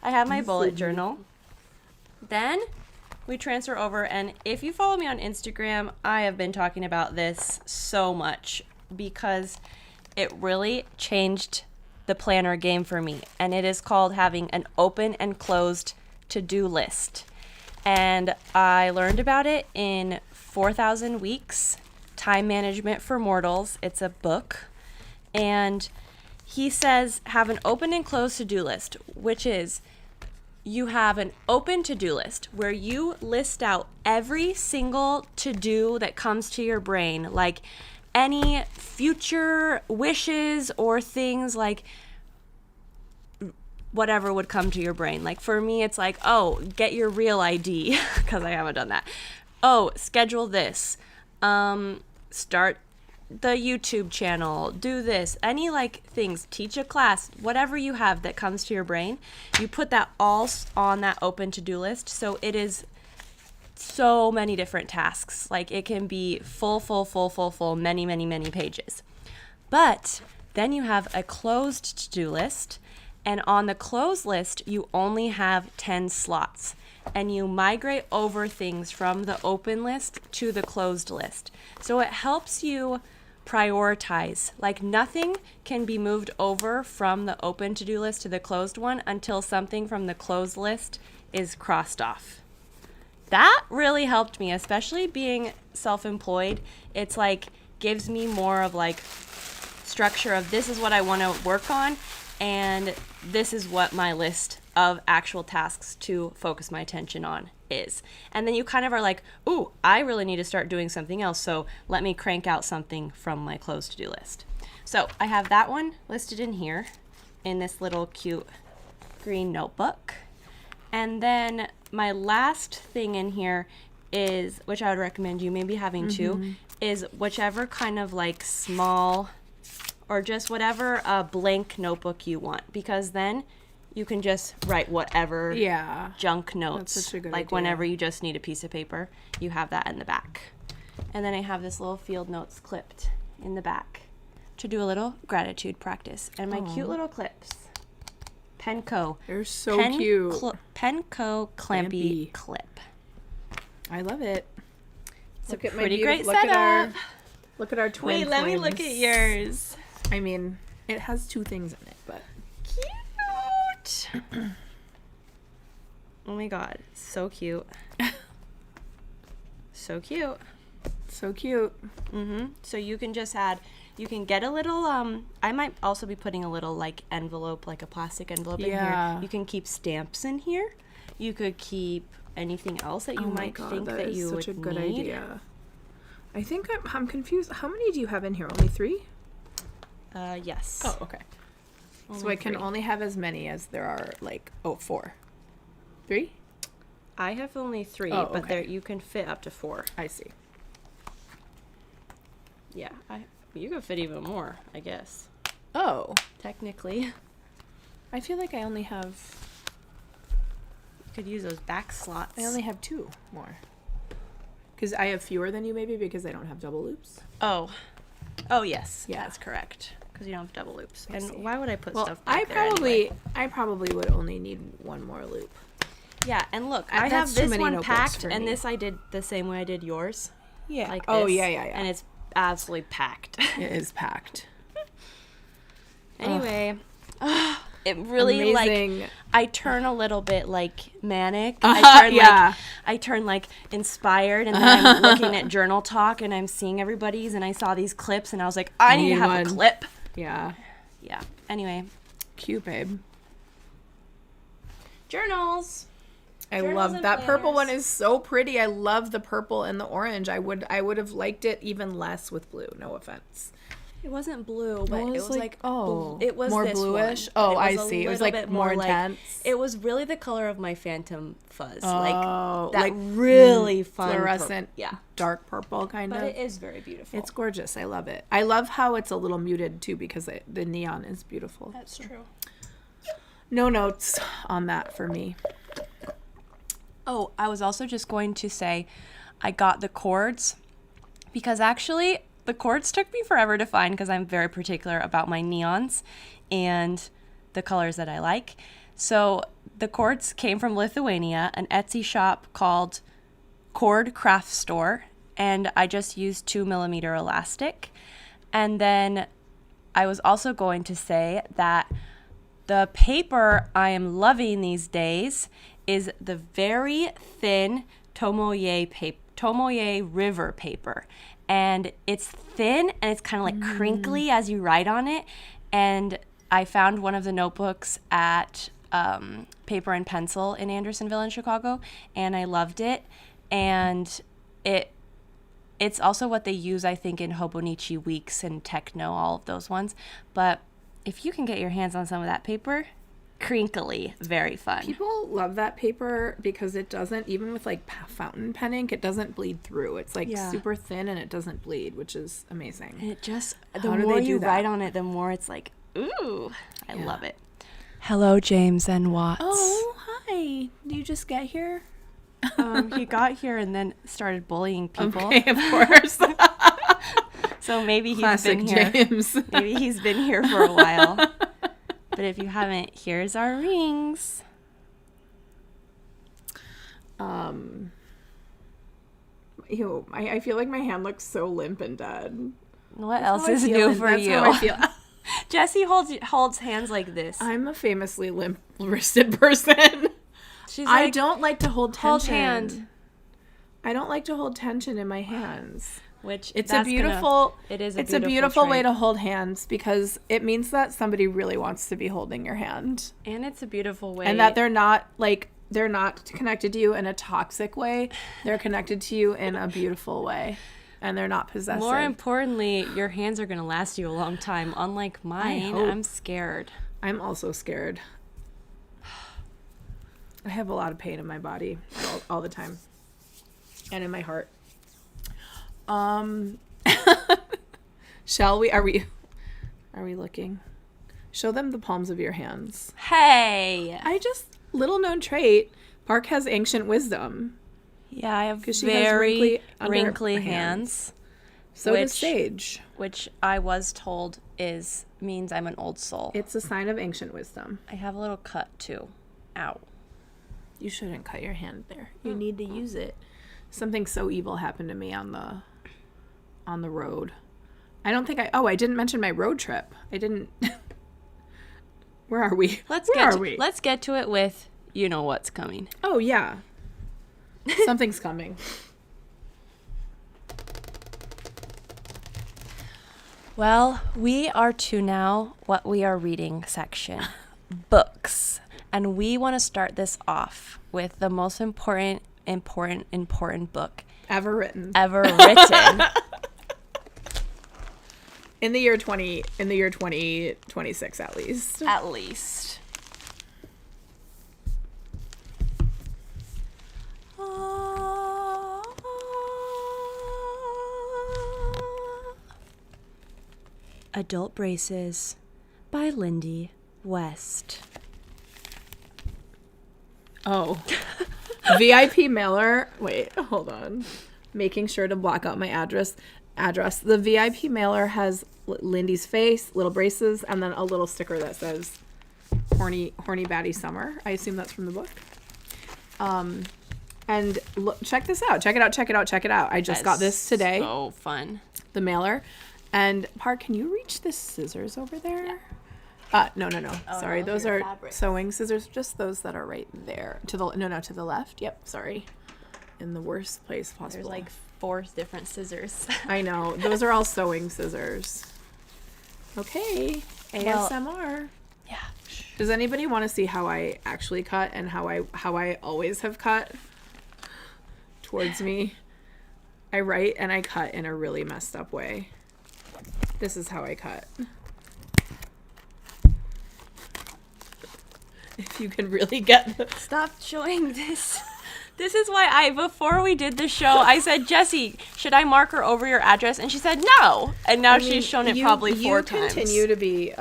I have my bullet journal. Then we transfer over, and if you follow me on Instagram, I have been talking about this so much because it really changed the planner game for me, and it is called having an open and closed to-do list. And I learned about it in 4,000 Weeks, Time Management for Mortals. It's a book, and he says have an open and closed to-do list, which is you have an open to-do list where you list out every single to-do that comes to your brain, like any future wishes or things, like whatever would come to your brain. Like for me, it's like, oh, get your real ID, because I haven't done that. Oh, schedule this. Start the YouTube channel, do this, any like things, teach a class, whatever you have that comes to your brain, you put that all on that open to-do list. So it is so many different tasks. Like it can be full, many pages. But then you have a closed to-do list, and on the closed list, you only have 10 slots, and you migrate over things from the open list to the closed list. So it helps you prioritize. Like nothing can be moved over from the open to-do list to the closed one until something from the closed list is crossed off. That really helped me, especially being self-employed. It's like gives me more of like structure of this is what I want to work on, and this is what my list of actual tasks to focus my attention on is. And then you kind of are like, ooh, I really need to start doing something else, so let me crank out something from my closed to-do list. So I have that one listed in here in this little cute green notebook. And then my last thing in here is, which I would recommend you maybe having too, is whichever kind of like small or just whatever blank notebook you want, because then you can just write whatever junk notes. That's such a good like idea. whenever you just need a piece of paper, you have that in the back. And then I have this little field notes clipped in the back to do a little gratitude practice. And my cute little clips. Penco. They're so cute. Penco Clampy Clampy. clip. I love it. It's Look a at my pretty beautiful- great look at our- setup. Look at our twin Wait, let me look flames. at yours. I mean, it has two things in it, but Cute. Oh my god, so cute. So cute. so cute. So you can just you can get a little, I might also be putting a little like envelope, like a plastic envelope in Yeah. here. You can keep stamps in here. You could keep anything else that you might think that you such would a good need. idea. I think I'm confused. How many do you have in here? Only 3? Yes. Oh, okay. So I can only have as many as there are, like, 4. 3? I have only 3, Oh, but okay. there you can fit up to 4. I see. Yeah, you could fit even more, I guess. Oh. Technically, I feel like I only have... you could use those back slots. I only have 2 more. Because I have fewer than you, maybe, because I don't have double loops. Oh, yes, Yeah. that's correct. Because you don't have double loops. I see. And why would I put Well, stuff back I there anyway? probably would only need 1 more loop. Yeah, and look, I- I that's have too this many one notebooks packed, for and me. this I did the same way I did yours. Yeah. Like Oh, this, yeah. And it's absolutely packed. It is packed. Anyway, it really Amazing. like I turn a little bit like manic. I turn like inspired, and then I'm looking at Journal Talk and I'm seeing everybody's, and I saw these clips and I was like, I need to have one. a clip. Yeah. Yeah. Anyway, Cute, babe. journals. I Journals love and that purple one planners. is so pretty. I love the purple and the orange. I would have liked it even less with blue. No offense. It wasn't blue, but it was like it was more this bluish. one, but Oh, it I was a see. It was little like bit more like- intense. It was really the color of my Phantom fuzz, Oh, like that like really fun fluorescent, yeah, dark purple kind but of. it is very beautiful. It's gorgeous. I love it. I love how it's a little muted too because the neon is beautiful. That's true. No notes on that for me. Oh, I was also just going to say I got the cords because actually the cords took me forever to find because I'm very particular about my neons and the colors that I like. So the cords came from Lithuania, an Etsy shop called Cord Craft Store, and I just used 2mm elastic. And then I was also going to say that the paper I am loving these days is the very thin Tomoye River paper. And it's thin and it's kind of like crinkly as you write on it. And I found one of the notebooks at Paper and Pencil in Andersonville in Chicago, and I loved it. And it's also what they use, I think, in Hobonichi Weeks and Techno, all of those ones. But if you can get your hands on some of that paper, crinkly, very fun. People love that paper because it doesn't, even with like fountain pen ink, it doesn't bleed through. It's like super thin and it doesn't bleed, which is amazing. And it just, the How do more they do you that? write on it, the more it's like, ooh, I love it. Hello, James and Watts. Oh, hi. Do you just get here? He got here and then started bullying people. Okay, of course. So maybe he's Classic been here. James. Maybe he's been here for a while. But if you haven't, here's our rings. I feel like my hand looks so limp and dead. What That's else how I is feel, new and for that's you? how I feel. Jessie holds hands like this. I'm a famously limp-wristed person. She's I like, don't like to hold tension. hold hand. I don't like to hold tension in my hands. Which It's that's a beautiful. It's a beautiful way trait. to hold hands because it means that somebody really wants to be holding your hand, And it's a beautiful way. and that they're not connected to you in a toxic way. They're connected to you in a beautiful way, and they're not possessive. More importantly, your hands are going to last you a long time. Unlike mine, hope. I'm scared. I'm also scared. I have a lot of pain in my body all the time, and in my heart. Shall we? Are we looking? Show them the palms of your hands. Hey! Little known trait. Park has ancient wisdom. Yeah, I have 'Cause she has very wrinkly wrinkly under hands, So does Sage. which I was told means I'm an old soul. It's a sign of ancient wisdom. I have a little cut too. Ow. You shouldn't cut your hand there. You need to use it. Something so evil happened to me on the road. I don't think I didn't mention my road trip. I didn't. Where are we? Let's get to it with you know what's coming. Oh yeah. Something's coming. Well, we are to now what we are reading section. Books. And we want to start this off with the most important book Ever written. ever written. In the year 2026 at least. At least. Adult Braces by Lindy West. Oh. VIP mailer. Wait, hold on. Making sure to block out my address. The VIP mailer has Lindy's face, little braces, and then a little sticker that says horny baddie summer. I assume that's from the book. And look, check this out. Check it out. I just got this today. So fun. The mailer. And Park, can you reach the scissors over there? No. Sorry, those are sewing scissors. Just those that are right there. To the left. Yep. Sorry. In the worst place possible. There's like 4 different scissors. I know. Those are all sewing scissors. Okay. ASMR. Yeah. Does anybody want to see how I actually cut and how I always have cut towards me? I write and I cut in a really messed up way. This is how I cut. If you can really get the... Stop showing this. This is why before we did the show, I said, Jessie, should I mark her over your address? And she said, no. And now she's shown it probably 4 times. You continue to be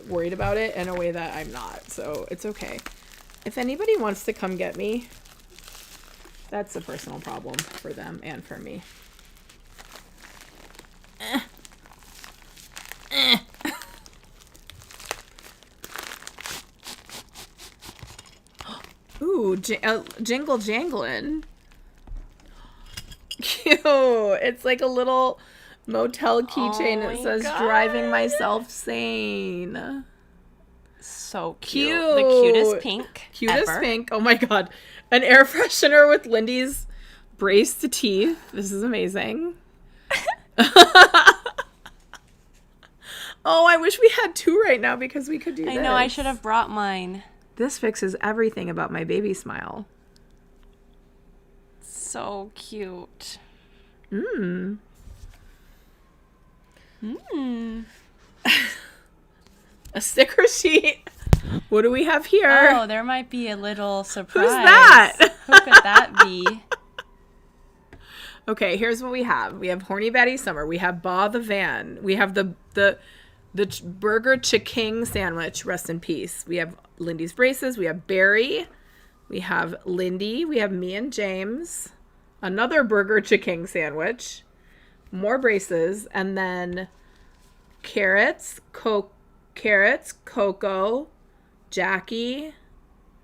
worried about it in a way that I'm not. So it's okay. If anybody wants to come get me, that's a personal problem for them and for me. Ooh, jingle jangling. Cute. It's like a little motel keychain that says driving myself sane. So cute. The cutest pink ever. Pink. Oh my god. An air freshener with Lindy's braced teeth. This is amazing. Oh, I wish we had 2 right now because we could do this. I know, I should have brought mine. This fixes everything about my baby smile. So cute. A sticker sheet. What do we have here? Oh, there might be a little surprise. Who's that? Who could that be? Okay, here's what we have. We have Horny Baddie Summer. We have Ba the Van. We have the burger chitting sandwich. Rest in peace. We have Lindy's braces. We have Barry. We have Lindy. We have me and James. Another burger chitting sandwich. More braces. And then carrots, Coco, Jackie,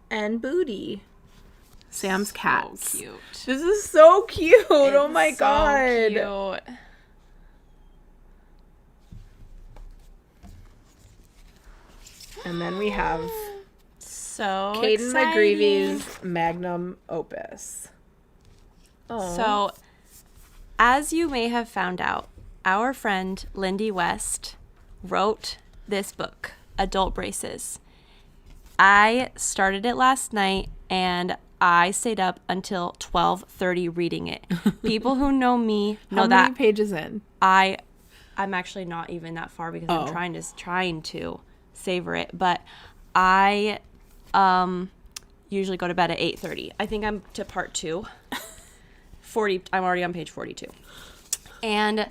and Booty. Sam's cats. So cute. This is so cute. Oh my god. Cute. And then we have So Caden exciting. McGreevy's magnum opus. Oh. So, as you may have found out, our friend Lindy West wrote this book, Adult Braces. I started it last night and I stayed up until 12:30 reading it. People who know me know How that many pages in? I'm actually not even that far because I'm trying to savor it, but I usually go to bed at 8:30. I think I'm to part 2. I'm already on page 42. And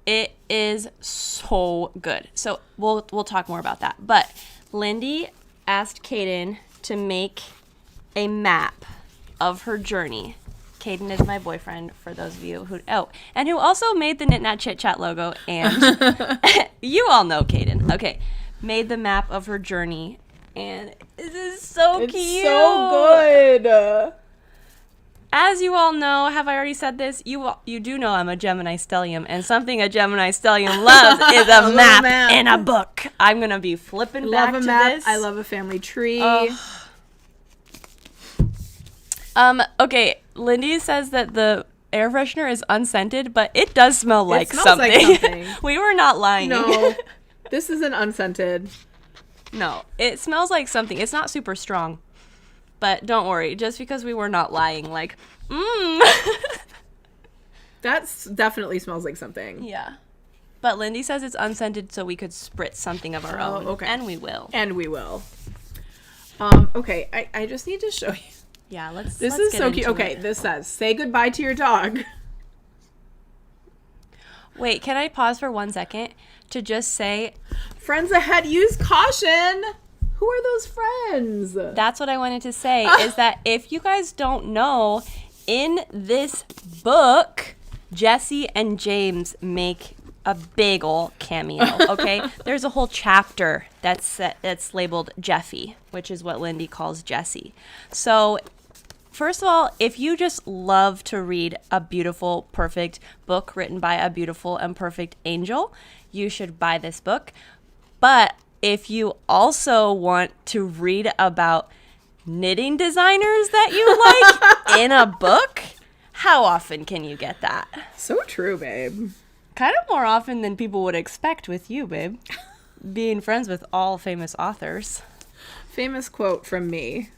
it is so good. So we'll talk more about that. But Lindy asked Caden to make a map of her journey. Caden is my boyfriend, for those of you who and who also made the Knit Knat Chit Chat logo, and you all know Caden. Okay, made the map of her journey, and this is so cute. It's so good. As you all know, have I already said this? You do know I'm a Gemini stellium, and something a Gemini stellium loves is a map in a book. I'm gonna be flipping back to this. I love a family tree. Okay, Lindy says that the air freshener is unscented, but it does smell like smells something. like something. We were not lying. No, this isn't unscented. No, it smells like something. It's not super strong. But don't worry, just because we were not lying, like, That definitely smells like something. Yeah. But Lindy says it's unscented, so we could spritz something of our own. Okay. And we will. And we will. Okay, I just need to show you. Yeah, let's This let's is get so cute. into Okay, it. this says, say goodbye to your dog. Wait, can I pause for 1 second to just say Friends ahead, use caution. Who are those friends? that's what I wanted to say is that if you guys don't know, in this book, Jessie and James make a big ol' cameo, okay? There's a whole chapter that's labeled Jeffy, which is what Lindy calls Jessie. So, first of all, if you just love to read a beautiful, perfect book written by a beautiful and perfect angel, you should buy this book. But if you also want to read about knitting designers that you like in a book, how often can you get that? So true, babe. Kind of more often than people would expect with you, babe. Being friends with all famous authors. Famous quote from me.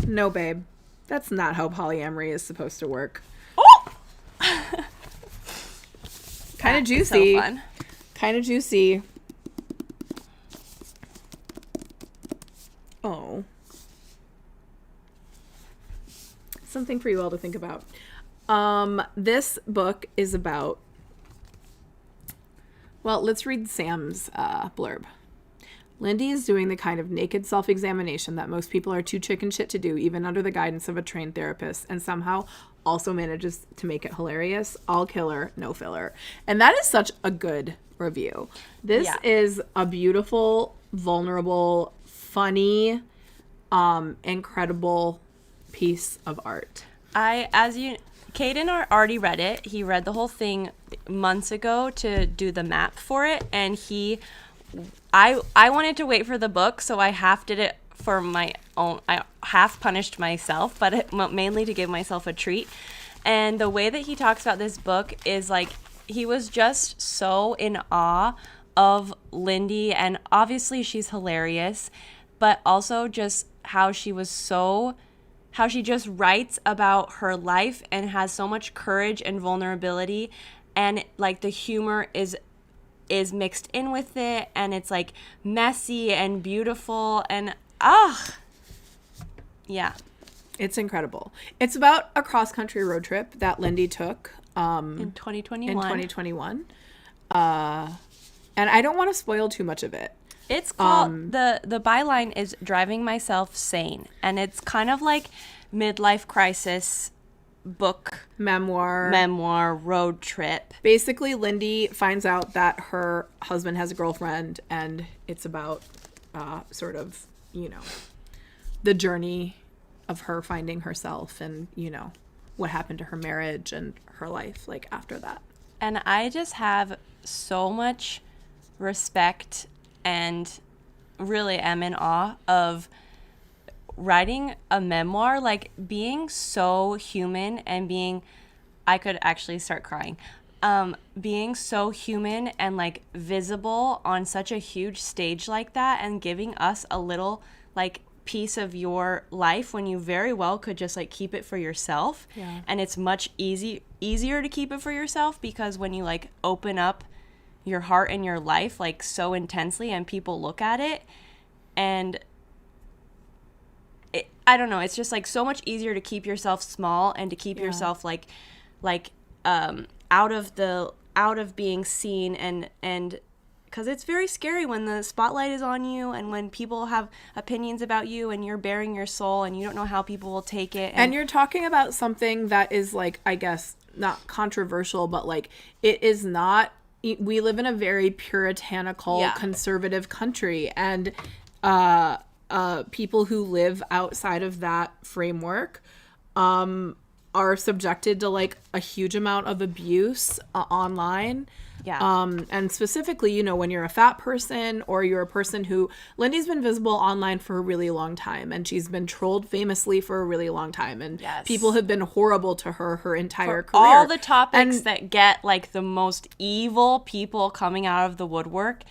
No, babe. That's not how polyamory is supposed to work. Oh! Kind of juicy. So fun. Kind of juicy. Oh. Something for you all to think about. This book is about... Well, let's read Sam's blurb. Lindy is doing the kind of naked self-examination that most people are too chicken shit to do, even under the guidance of a trained therapist, and somehow also manages to make it hilarious. All killer, no filler. And that is such a good review. This is a beautiful, vulnerable, funny, incredible piece of art. Caden already read it. He read the whole thing months ago to do the map for it, and I wanted to wait for the book, so I half did it for my own. I half punished myself, but mainly to give myself a treat. And the way that he talks about this book is like he was just so in awe of Lindy, and obviously she's hilarious, but also just how she just writes about her life and has so much courage and vulnerability, and like the humor is mixed in with it, and it's like messy and beautiful, and yeah, it's incredible. It's about a cross-country road trip that Lindy took in 2021. And I don't want to spoil too much of it. It's called the byline is Driving Myself Sane, and it's kind of like midlife crisis book, memoir, road trip. Basically, Lindy finds out that her husband has a girlfriend, and it's about sort of, the journey of her finding herself and, what happened to her marriage and her life like after that. And I just have so much respect and really am in awe of writing a memoir, like being so human and I could actually start crying, being so human and like visible on such a huge stage like that, and giving us a little like piece of your life when you very well could just like keep it for yourself. Yeah. And and it's much easier to keep it for yourself, because when you like open up your heart and your life like so intensely and people look at it, and I don't know, it's just like so much easier to keep yourself small and to keep yourself like out of being seen, and because it's very scary when the spotlight is on you and when people have opinions about you and you're bearing your soul and you don't know how people will take it. And you're talking about something that is like, I guess, not controversial, but like it is not. We live in a very puritanical, conservative country, and people who live outside of that framework are subjected to like a huge amount of abuse online. Yeah. And specifically, when you're a fat person or you're a person who... Lindy's been visible online for a really long time, and she's been trolled famously for a really long time, and people have been horrible to her entire career. All the topics that get like the most evil people coming out of the woodwork,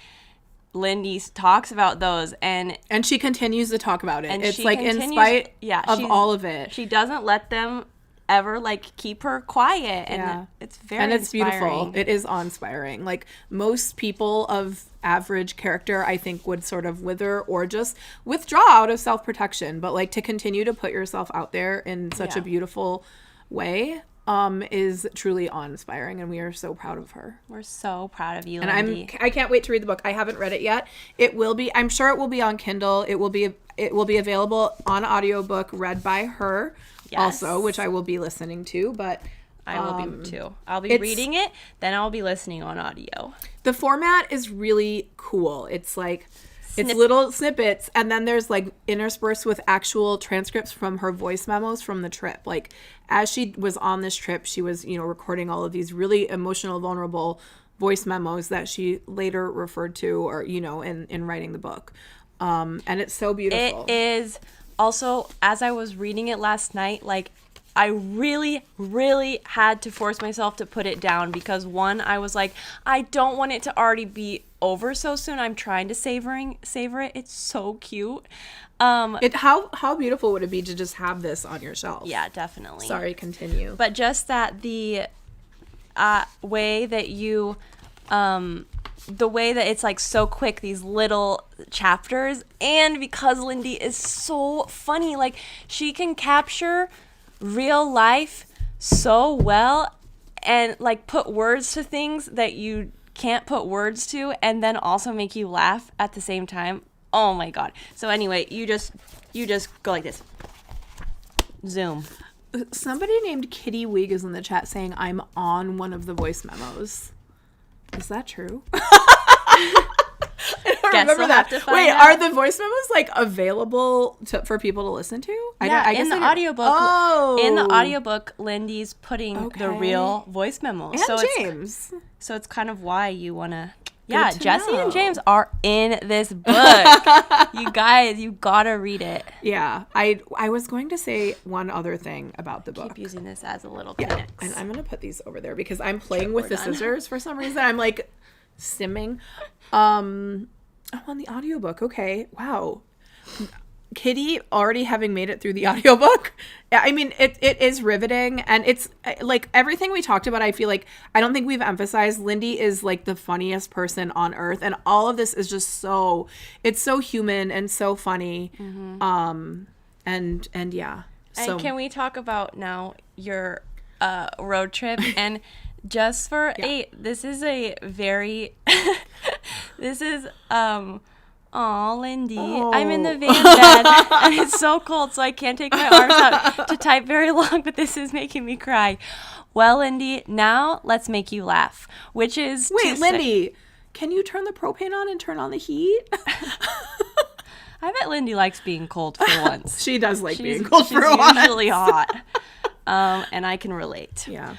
Lindy talks about those, and she continues to talk about it. And it's she like in continues, spite of all of it. She doesn't let them ever like keep her quiet, and it's very and it's inspiring. beautiful. It is awe-inspiring. Like most people of average character, I think, would sort of wither or just withdraw out of self-protection, but like to continue to put yourself out there in such a beautiful way is truly awe-inspiring, and we are so proud of her. We're so proud of you, And Lindy. I can't wait to read the book. I haven't read it yet. It will be, I'm sure it will be on Kindle. It will be available on audiobook read by her also, which I will be listening to, but I will be too. I'll be reading it, then I'll be listening on audio. The format is really cool. It's like it's little snippets, and then there's like interspersed with actual transcripts from her voice memos from the trip. Like as she was on this trip, she was, recording all of these really emotional, vulnerable voice memos that she later referred to, or in writing the book. And it's so beautiful. It is also, as I was reading it last night, like I really, really had to force myself to put it down because one, I was like, I don't want it to already be over so soon. I'm trying to savor it. It's so cute. How beautiful would it be to just have this on your shelf? Yeah, definitely. Sorry, continue. But just that the way that you, the way that it's like so quick, these little chapters, and because Lindy is so funny, like she can capture real life so well and like put words to things that you can't put words to, and then also make you laugh at the same time. Oh my god. So anyway, you just go like this. Zoom. Somebody named Kitty Weeg is in the chat saying I'm on one of the voice memos. Is that true? I don't remember that. Wait, are the voice memos like available for people to listen to? Yeah, in the audiobook. Oh. In the audiobook, Lindy's putting the real voice memo. And James. So it's kind of why you want to... Yeah, Jessie know. and James are in this book. You guys, you gotta read it. Yeah, I was going to say one other thing about the book. Keep using this as a little Yeah, Kleenex. and I'm gonna put these over there because I'm playing with the scissors for some reason. I'm like stimming. I'm on the audiobook. Okay, wow. Kitty already having made it through the audiobook. I mean, it is riveting, and it's like everything we talked about. I feel like I don't think we've emphasized Lindy is like the funniest person on earth, and all of this is just it's so human and so funny. And yeah. And can we talk about now your road trip? And just for this is a very Aw, Lindy. Oh. I'm in the van bed, and it's so cold, so I can't take my arms out to type very long, but this is making me cry. Well, Lindy, now let's make you laugh, which is... Wait, Lindy, can you turn the propane on and turn on the heat? I bet Lindy likes being cold for once. She does like being cold for once. She's usually hot, and I can relate. Yeah.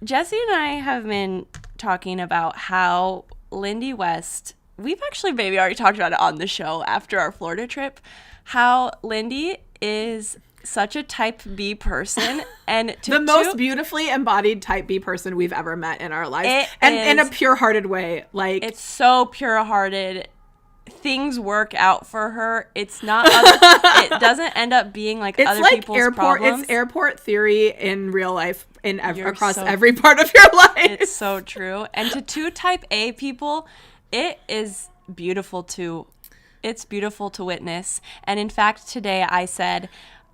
Jessie and I have been talking about how Lindy West, we've actually maybe already talked about it on the show after our Florida trip, how Lindy is such a type B person, and the most beautifully embodied type B person we've ever met in our lives, and in a pure-hearted way. Like, it's so pure-hearted. Things work out for her. It's not it doesn't end up being like other people's problems. It's airport theory in real life across every part of your life. It's so true. And to two type A people, it's beautiful to witness. And in fact, today I said,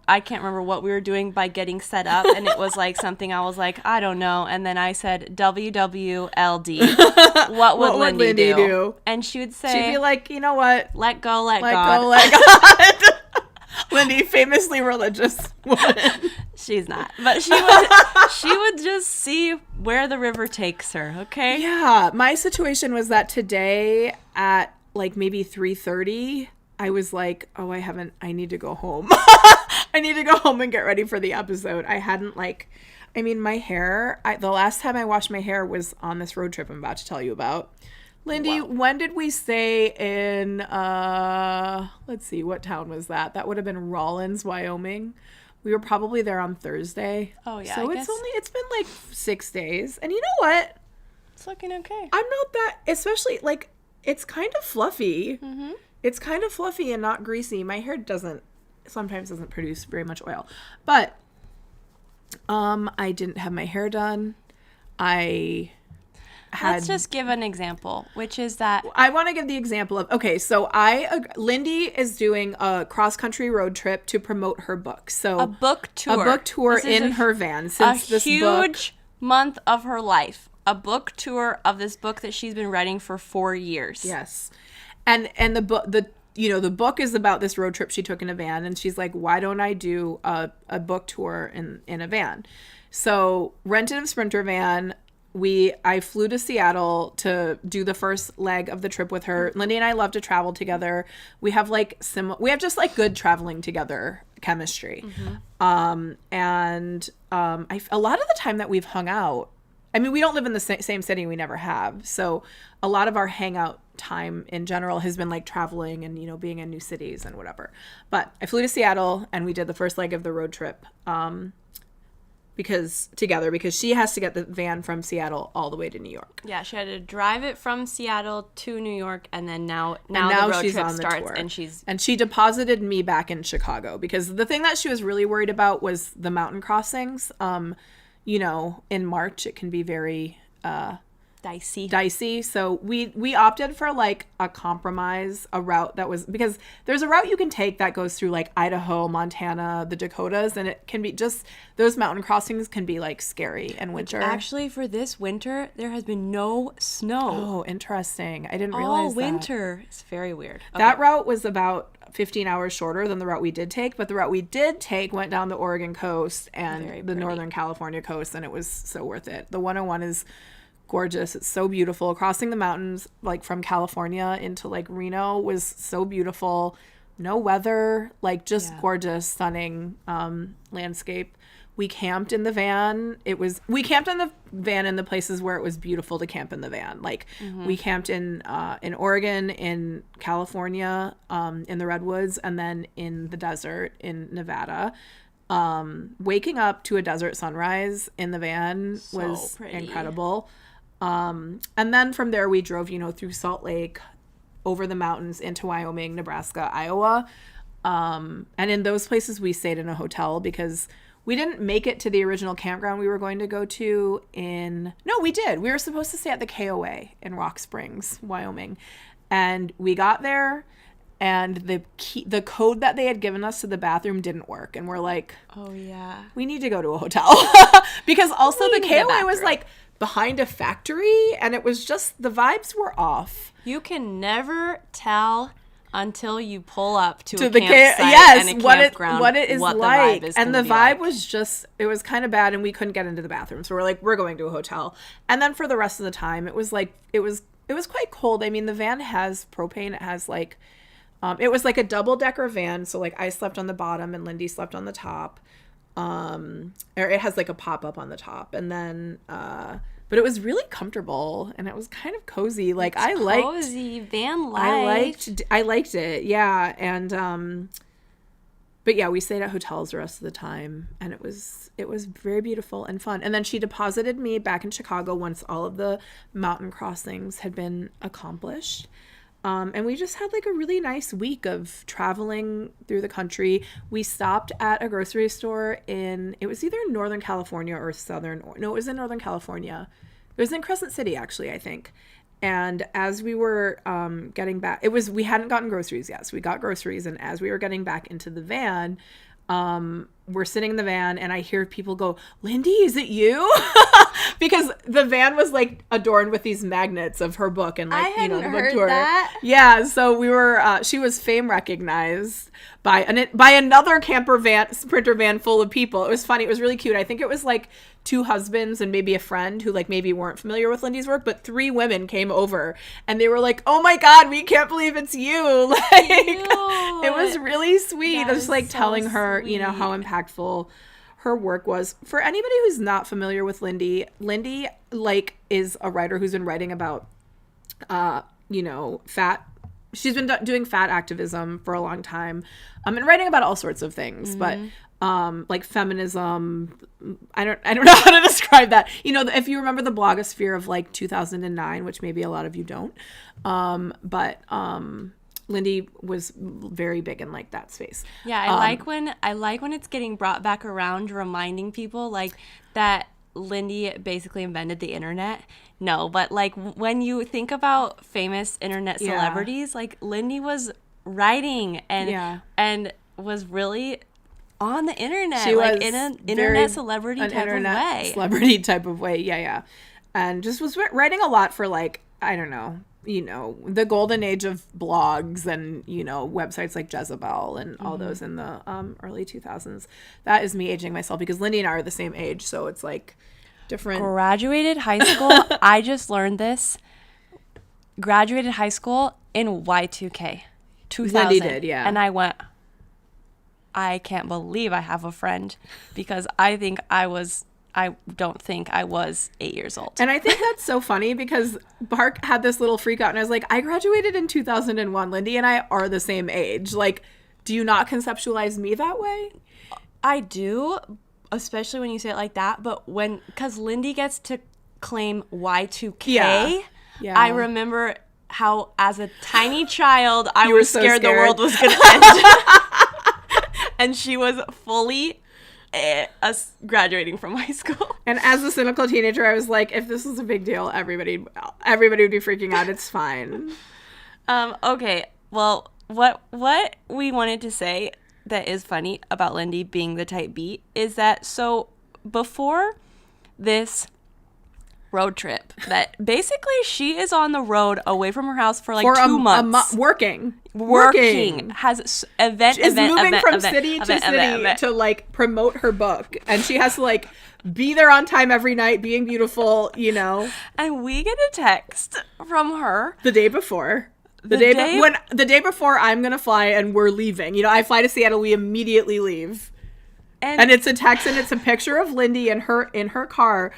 I can't remember what we were doing by getting set up, and it was like something I was like, I don't know. And then I said, WWLD. What would Lindy do? And she would say... She'd be like, you know what? Let go, let God. Go, let God. Lindy, famously religious woman. She's not. But she would just see where the river takes her, okay? Yeah. My situation was that today at like maybe 3:30, I was like, oh, I need to go home. I need to go home and get ready for the episode. I hadn't my hair, the last time I washed my hair was on this road trip I'm about to tell you about. Lindy, when did we stay in, let's see, what town was that? That would have been Rawlins, Wyoming. We were probably there on Thursday. Oh, yeah. So it's been like 6 days. And you know what? It's looking okay. I'm not that, especially it's kind of fluffy. Mm-hmm. It's kind of fluffy and not greasy. My hair doesn't sometimes doesn't produce very much oil. But I didn't have my hair done. Let's just give an example, which is that I want to give the example of, okay, so Lindy is doing a cross-country road trip to promote her book. So a book tour. A book tour in her van. Since this huge month of her life. A book tour of this book that she's been writing for 4 years. Yes. And the book is about this road trip she took in a van, and she's like, why don't I do a book tour in a van? So rented a Sprinter van. I flew to Seattle to do the first leg of the trip with her. Lindy and I love to travel together. We have just like good traveling together chemistry. Mm-hmm. A lot of the time that we've hung out, I mean, we don't live in the same city. We never have. So a lot of our hangout time in general has been like traveling and, being in new cities and whatever. But I flew to Seattle and we did the first leg of the road trip. Because she has to get the van from Seattle all the way to New York. Yeah, she had to drive it from Seattle to New York, and then now the road she's trip on the starts, tour. and she deposited me back in Chicago because the thing that she was really worried about was the mountain crossings. In March it can be very dicey. So we opted for like a compromise, a route that was, because there's a route you can take that goes through like Idaho, Montana, the Dakotas, and it can be just, those mountain crossings can be like scary in winter. Actually, for this winter, there has been no snow. Oh, interesting. I didn't realize that. All winter. It's very weird. Okay. That route was about 15 hours shorter than the route we did take, but the route we did take went down the Oregon coast and the Northern California coast, and it was so worth it. The 101 is gorgeous. It's so beautiful. Crossing the mountains like from California into like Reno was so beautiful. No weather, like just gorgeous, stunning landscape. We camped in the van. We camped in the van in the places where it was beautiful to camp in the van. Like we camped in Oregon, in California, in the redwoods, and then in the desert in Nevada. Waking up to a desert sunrise in the van was incredible. And then from there we drove, through Salt Lake, over the mountains into Wyoming, Nebraska, Iowa. And in those places we stayed in a hotel because we didn't make it to the original campground we were going to go to no, we did. We were supposed to stay at the KOA in Rock Springs, Wyoming. And we got there and the code that they had given us to the bathroom didn't work. And we're like, oh yeah, we need to go to a hotel. Because also the KOA was like behind a factory and it was just, the vibes were off. You can never tell until you pull up to a the campsite and a campground what it is what like. The vibe is and the vibe like. was just, it was kind of bad and we couldn't get into the bathroom. So we're like, we're going to a hotel. And then for the rest of the time, it was quite cold. I mean, the van has propane. It has like, it was like a double-decker van. So like I slept on the bottom and Lindy slept on the top. Or it has like a pop-up on the top. And then, but it was really comfortable and it was kind of cozy. Like cozy van life. I liked it. Yeah. And, but yeah, we stayed at hotels the rest of the time and it was very beautiful and fun. And then she deposited me back in Chicago once all of the mountain crossings had been accomplished. And we just had like a really nice week of traveling through the country. We stopped at a grocery store it was either Northern California or it was in Northern California. It was in Crescent City, actually, I think. And as we were getting back, we hadn't gotten groceries yet. So we got groceries. And as we were getting back into the van, we're sitting in the van and I hear people go, Lindy, is it you? Because the van was like adorned with these magnets of her book and like, the book heard tour. That. Yeah. So we were, she was fame recognized by another Sprinter van full of people. It was funny. It was really cute. I think it was like 2 husbands and maybe a friend who like maybe weren't familiar with Lindy's work, but 3 women came over and they were like, oh my God, we can't believe it's you. Like, it was really sweet. I was like telling her, how impactful her work was. For anybody who's not familiar with Lindy like is a writer who's been writing about, fat. She's been doing fat activism for a long time, and writing about all sorts of things, but like feminism. I don't know how to describe that. If you remember the blogosphere of like 2009, which maybe a lot of you don't, but Lindy was very big in like that space. Yeah, I like when it's getting brought back around, reminding people like that Lindy basically invented the internet. No, but like when you think about famous internet celebrities, like Lindy was writing and was really on the internet, She like was in an very- internet celebrity an type internet of way. celebrity type of way. Yeah. And just was writing a lot for like, I don't know, the golden age of blogs and, websites like Jezebel and all those in the early 2000s. That is me aging myself because Lindy and I are the same age. So it's like different. Graduated high school. I just learned this. Graduated high school in Y2K. 2000. Lindy did, yeah. And I went, I can't believe I have a friend because I don't think I was 8 years old. And I think that's so funny because Bark had this little freak out and I was like, I graduated in 2001. Lindy and I are the same age. Like, do you not conceptualize me that way? I do, especially when you say it like that. But because Lindy gets to claim Y2K, Yeah. I remember how as a tiny child, I You were was so scared the scared. world was going to end. And she was fully us graduating from high school. And as a cynical teenager, I was like, if this was a big deal, everybody would be freaking out. It's fine. Okay, well, what we wanted to say that is funny about Lindy being the type B is that so before this road trip that basically she is on the road away from her house for like 2 months. Working. Has event Is moving event, from event, city event, to city event. to like promote her book. And she has to like be there on time every night, being beautiful, And we get a text from her the day before. The day before I'm gonna fly and we're leaving. I fly to Seattle, we immediately leave. And it's a text and it's a picture of Lindy in her car.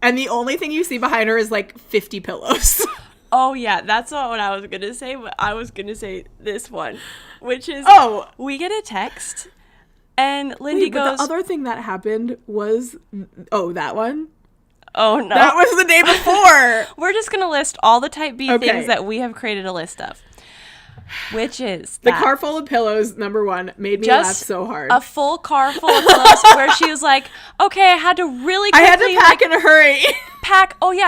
And the only thing you see behind her is like 50 pillows. Oh, yeah, that's not what I was going to say, but I was going to say this one, which is, we get a text, and Lindy goes... But the other thing that happened was, that one? Oh, no. That was the day before! We're just going to list all the type B Okay. things that we have created a list of, which is The car full of pillows, number one, made me laugh so hard. A full car full of pillows where she was like, okay, I had to really quickly... I had to pack in a hurry.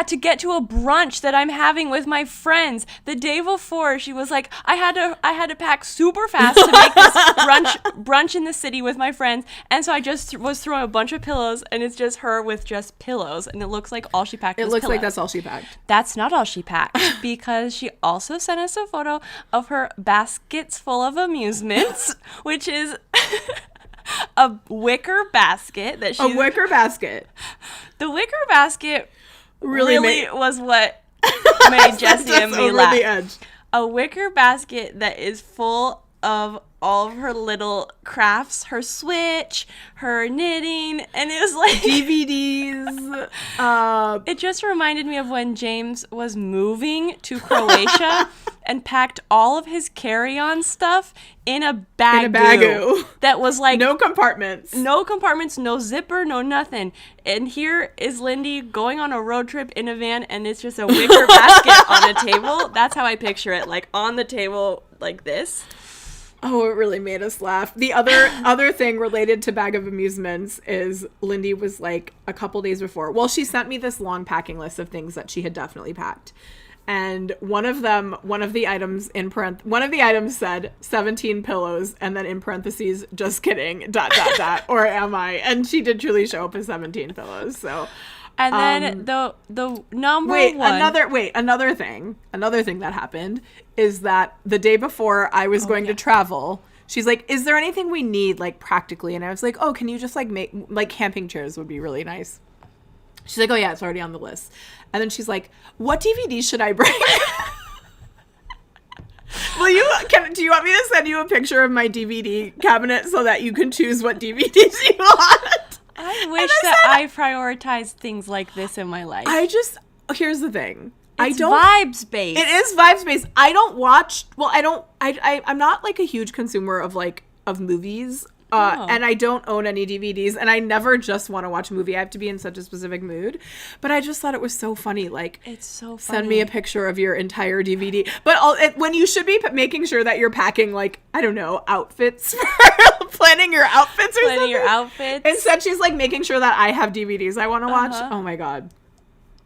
To get to a brunch that I'm having with my friends. The day before, she was like, I had to pack super fast to make this brunch in the city with my friends. And so I just was throwing a bunch of pillows, and it's just her with just pillows, and it looks like all she packed was It looks like pillows. that's all she packed. That's not all she packed, because she also sent us a photo of her baskets full of amusements, which is a wicker basket that she... A wicker basket. The wicker basket really was what made Sent Jessie us and me over laugh. the edge. A wicker basket that is full of all of her little crafts, her Switch, her knitting, and it was like... DVDs. It just reminded me of when James was moving to Croatia and packed all of his carry-on stuff in a bagoo. That was like... No compartments. No compartments, no zipper, no nothing. And here is Lindy going on a road trip in a van, and it's just a wicker basket on a table. That's how I picture it, like on the table like this. Oh, it really made us laugh. The other thing related to Bag of Amusements is Lindy was like a couple days before. Well, she sent me this long packing list of things that she had definitely packed. And one of the items said 17 pillows, and then in parentheses, just kidding, ... or am I? And she did truly show up with 17 pillows. So, and then the number one. Another thing that happened is that the day before I was going to travel, she's like, "Is there anything we need, like practically?" And I was like, "Oh, can you just like make like camping chairs would be really nice." She's like, "Oh yeah, it's already on the list." And then she's like, "What DVDs should I bring?" Do you want me to send you a picture of my DVD cabinet so that you can choose what DVDs you want? I wish that I prioritized things like this in my life. Here's the thing. It's vibes based. It is vibes based. I'm not like a huge consumer of movies And I don't own any DVDs, and I never just want to watch a movie. I have to be in such a specific mood. But I just thought it was so funny. Like, It's so funny. send me a picture of your entire DVD. But when you should be making sure that you're packing, like, I don't know, outfits for planning your outfits or Planning something. your outfits. Instead, she's like making sure that I have DVDs I want to watch. Uh-huh. Oh my God.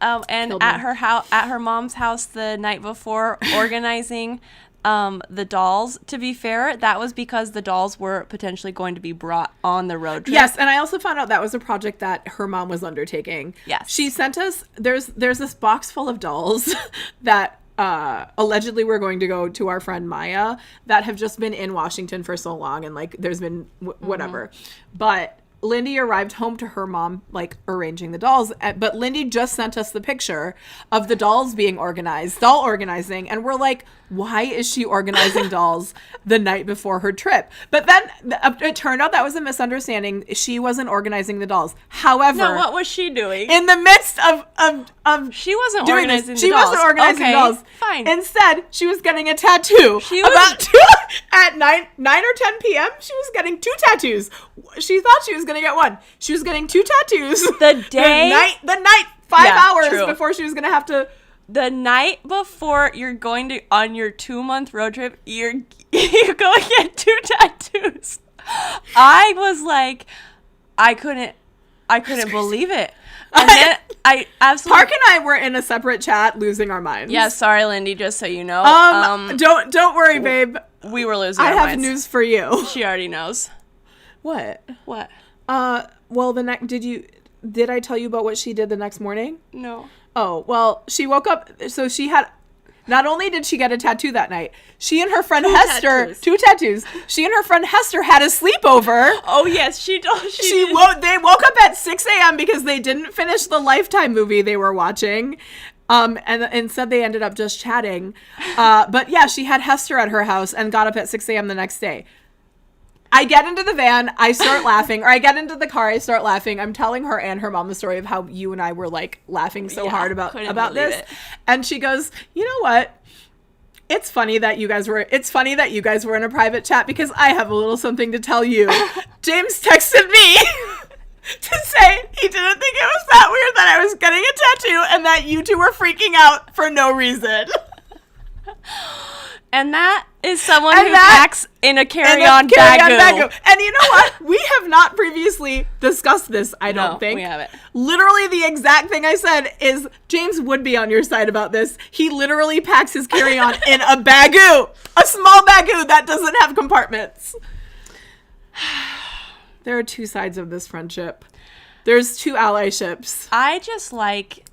And Killed at me. her house, at her mom's house the night before, organizing the dolls. To be fair, that was because the dolls were potentially going to be brought on the road trip. Yes, and I also found out that was a project that her mom was undertaking. Yes. She sent us, there's this box full of dolls that allegedly were going to go to our friend Maya that have just been in Washington for so long, and like there's been whatever. But Lindy arrived home to her mom, like, arranging the dolls. But Lindy just sent us the picture of the dolls being organized, doll organizing. And we're like, why is she organizing dolls the night before her trip? But then it turned out that was a misunderstanding. She wasn't organizing the dolls. However, No, what was she doing? in the midst of She wasn't doing organizing this, the she dolls. wasn't organizing Okay, dolls. fine. Instead, she was getting a tattoo. She was- About at 9 or 10 p.m., she was getting 2 tattoos. She thought she was going to get one. She was getting 2 tattoos. The day- the night, 5 Yeah, hours true. before she was going to have to. The night before you're going to on your 2-month road trip, you're going to get 2 tattoos. I was like, I couldn't believe it. And then I absolutely. Park and I were in a separate chat losing our minds. Yeah, sorry, Lindy. Just so you know, Don't worry, babe. we were losing. I our have minds. news for you. She already knows. What? What? Well, did I tell you about what she did the next morning? No. Oh, well, she woke up, so she had, not only did she get a tattoo that night, she and her friend Hester, tattoos. 2 tattoos, she and her friend Hester had a sleepover. Oh yes, she did. They woke up at 6 a.m. because they didn't finish the Lifetime movie they were watching. And instead they ended up just chatting. But yeah, she had Hester at her house and got up at 6 a.m. the next day. I get into the van, I start laughing, or I get into the car, I start laughing. I'm telling her and her mom the story of how you and I were like laughing so Yeah, hard about couldn't this. believe it. And she goes, "You know what? It's funny that you guys were in a private chat because I have a little something to tell you." James texted me to say he didn't think it was that weird that I was getting a tattoo and that you two were freaking out for no reason. And that is someone And who that- packs in a carry-on bag. And you know what? We have not previously discussed this, I don't No, think. we haven't. Literally the exact thing I said is James would be on your side about this. He literally packs his carry-on in a bagoo. A small bagoo that doesn't have compartments. There are 2 sides of this friendship. There's 2 allyships. I just like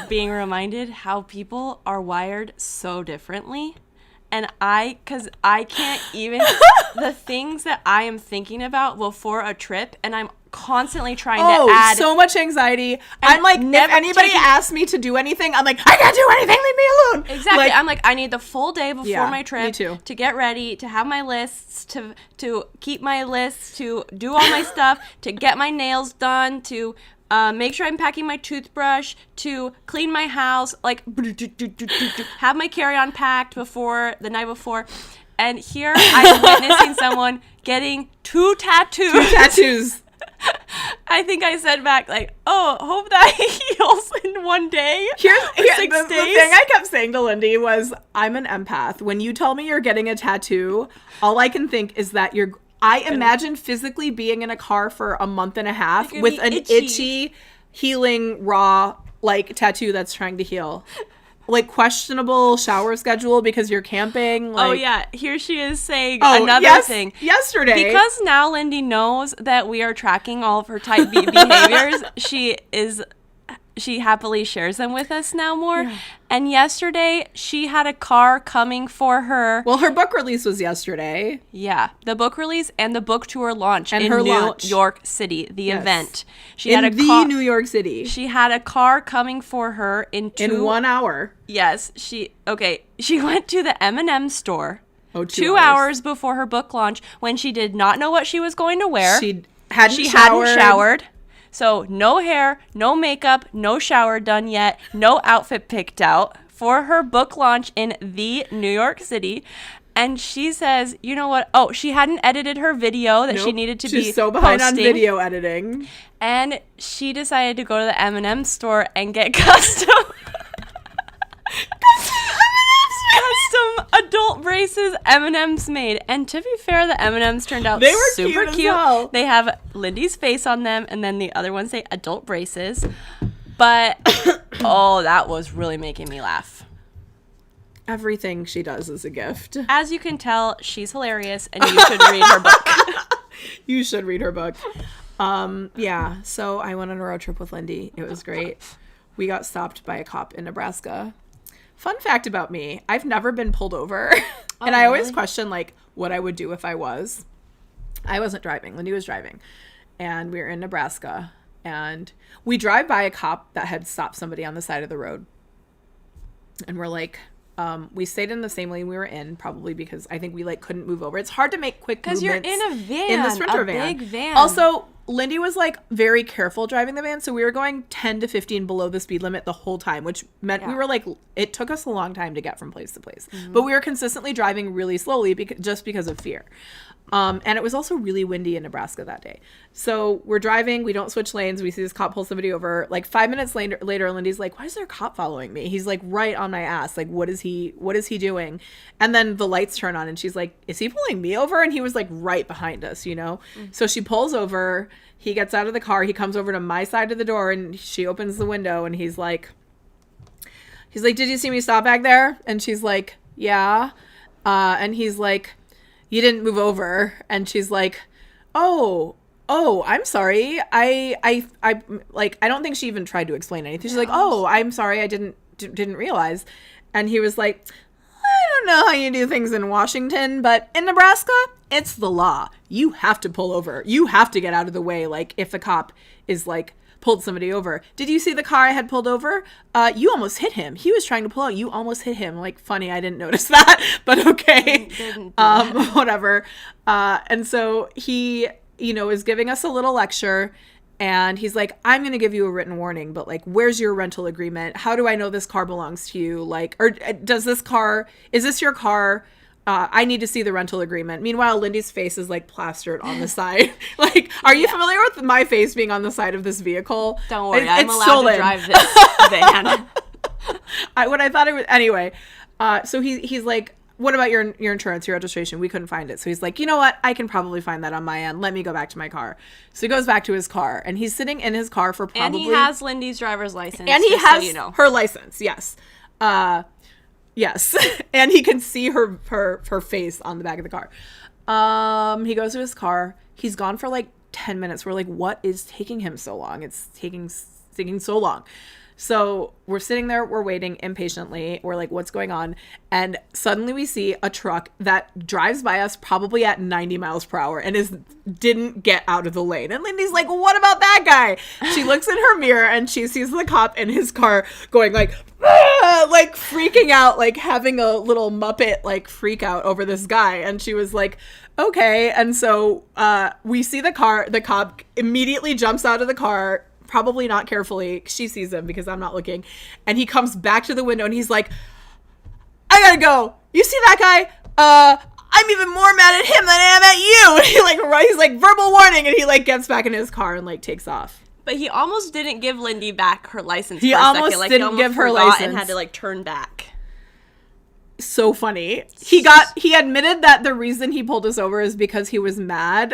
being reminded how people are wired so differently. And because I can't even, the things that I am thinking about before a trip, and I'm constantly trying to add. So much anxiety. I'm like, if never anybody taking- asks me to do anything, I'm like, I can't do anything, leave me alone. Exactly. Like, I'm like, I need the full day before Yeah, my me trip too. to get ready, to have my lists, to keep my lists, to do all my stuff, to get my nails done, to make sure I'm packing my toothbrush, to clean my house, like have my carry-on packed before the night before. And here I'm witnessing someone getting 2 tattoos. 2 tattoos. I think I said back like, oh, hope that heals in one day. Here's or 6 the days. thing I kept saying to Lindy was, I'm an empath. When you tell me you're getting a tattoo, all I can think is that I imagine physically being in a car for a month and a half You're with gonna an be itchy, healing, raw, like, tattoo that's trying to heal. Like, questionable shower schedule because you're camping. Like, Oh yeah, here she is saying Oh, another yes, thing. yesterday. Because now Lindy knows that we are tracking all of her type B behaviors, she happily shares them with us now more. Yeah. And yesterday she had a car coming for her. Well, her book release was yesterday. Yeah, the book release and the book tour launch And in her New launch. York City, the Yes. event. She In had a the car. New York City. She had a car coming for her in 1 hour. Yes, she went to the M&M store. Oh, 2 hours before her book launch when she did not know what she was going to wear. She hadn't She showered. hadn't showered. So no hair, no makeup, no shower done yet, no outfit picked out for her book launch in the New York City. And she says, you know what? Oh, she hadn't edited her video that she Nope. needed to She's be so behind on posting. video editing. And she decided to go to the M&M store and get custom adult braces M&M's made. And to be fair, the M&M's turned out They were super cute as cute. hell. They have Lindy's face on them, and then the other ones say adult braces. But oh, that was really making me laugh. Everything she does is a gift. As you can tell, she's hilarious, and you should read her book. You should read her book. Yeah, so I went on a road trip with Lindy. It was great. We got stopped by a cop in Nebraska. Fun fact about me, I've never been pulled over. And I always really? question, like, what I would do if I was. I wasn't driving. Lindy was driving. And we were in Nebraska. And we drive by a cop that had stopped somebody on the side of the road. And we're like... we stayed in the same lane we were in, probably because I think we like couldn't move over. It's hard to make quick movements. Because you're in a van, in the Sprinter a van. big van. Also, Lindy was like very careful driving the van, so we were going 10 to 15 below the speed limit the whole time, which meant we were like, it took us a long time to get from place to place. But we were consistently driving really slowly just because of fear. And it was also really windy in Nebraska that day. So we're driving, we don't switch lanes. We see this cop pull somebody over. Like 5 minutes later, Lindy's like, why is there a cop following me? He's like right on my ass. Like, what is he doing? And then the lights turn on and she's like, is he pulling me over? And he was like right behind us, you know? So she pulls over, he gets out of the car, he comes over to my side of the door and she opens the window and he's like, did you see me stop back there? And she's like, yeah. And he's like, you didn't move over. And she's like, oh, I'm sorry. I don't think she even tried to explain anything. She's like, oh, I'm sorry. I didn't realize. And he was like, I don't know how you do things in Washington, but in Nebraska, it's the law. You have to pull over. You have to get out of the way. Like if the cop is like, pulled somebody over. Did you see the car I had pulled over? You almost hit him. He was trying to pull out. You almost hit him. Like, funny, I didn't notice that, but okay. Whatever. And so he, is giving us a little lecture and he's like, I'm going to give you a written warning, but like, where's your rental agreement? How do I know this car belongs to you? Like, or is this your car? I need to see the rental agreement. Meanwhile, Lindy's face is like plastered on the side. Like, are you familiar with my face being on the side of this vehicle? Don't worry, I'm allowed stolen. to drive this van. What I thought it was anyway. So he's like, what about your insurance, your registration? We couldn't find it. So he's like, you know what? I can probably find that on my end. Let me go back to my car. So he goes back to his car and he's sitting in his car for probably. And he has Lindy's driver's license. And he has so her license. Yes. Yes. And he can see her face on the back of the car. He goes to his car. He's gone for like 10 minutes. We're like, what is taking him so long? It's taking so long. So we're sitting there, we're waiting impatiently. We're like, what's going on? And suddenly we see a truck that drives by us probably at 90 miles per hour and didn't get out of the lane. And Lindy's like, what about that guy? She looks in her mirror and she sees the cop in his car going like, ah! Like freaking out, like having a little Muppet like freak out over this guy. And she was like, okay. And so we see the cop immediately jumps out of the car, probably not carefully. She sees him because I'm not looking. And he comes back to the window and he's like, I gotta go. You see that guy? I'm even more mad at him than I am at you. And he's like verbal warning. And he like gets back in his car and like takes off. But he almost didn't give Lindy back her license. He for a almost second. Like, didn't give her license and had to like turn back. So funny. He admitted that the reason he pulled us over is because he was mad.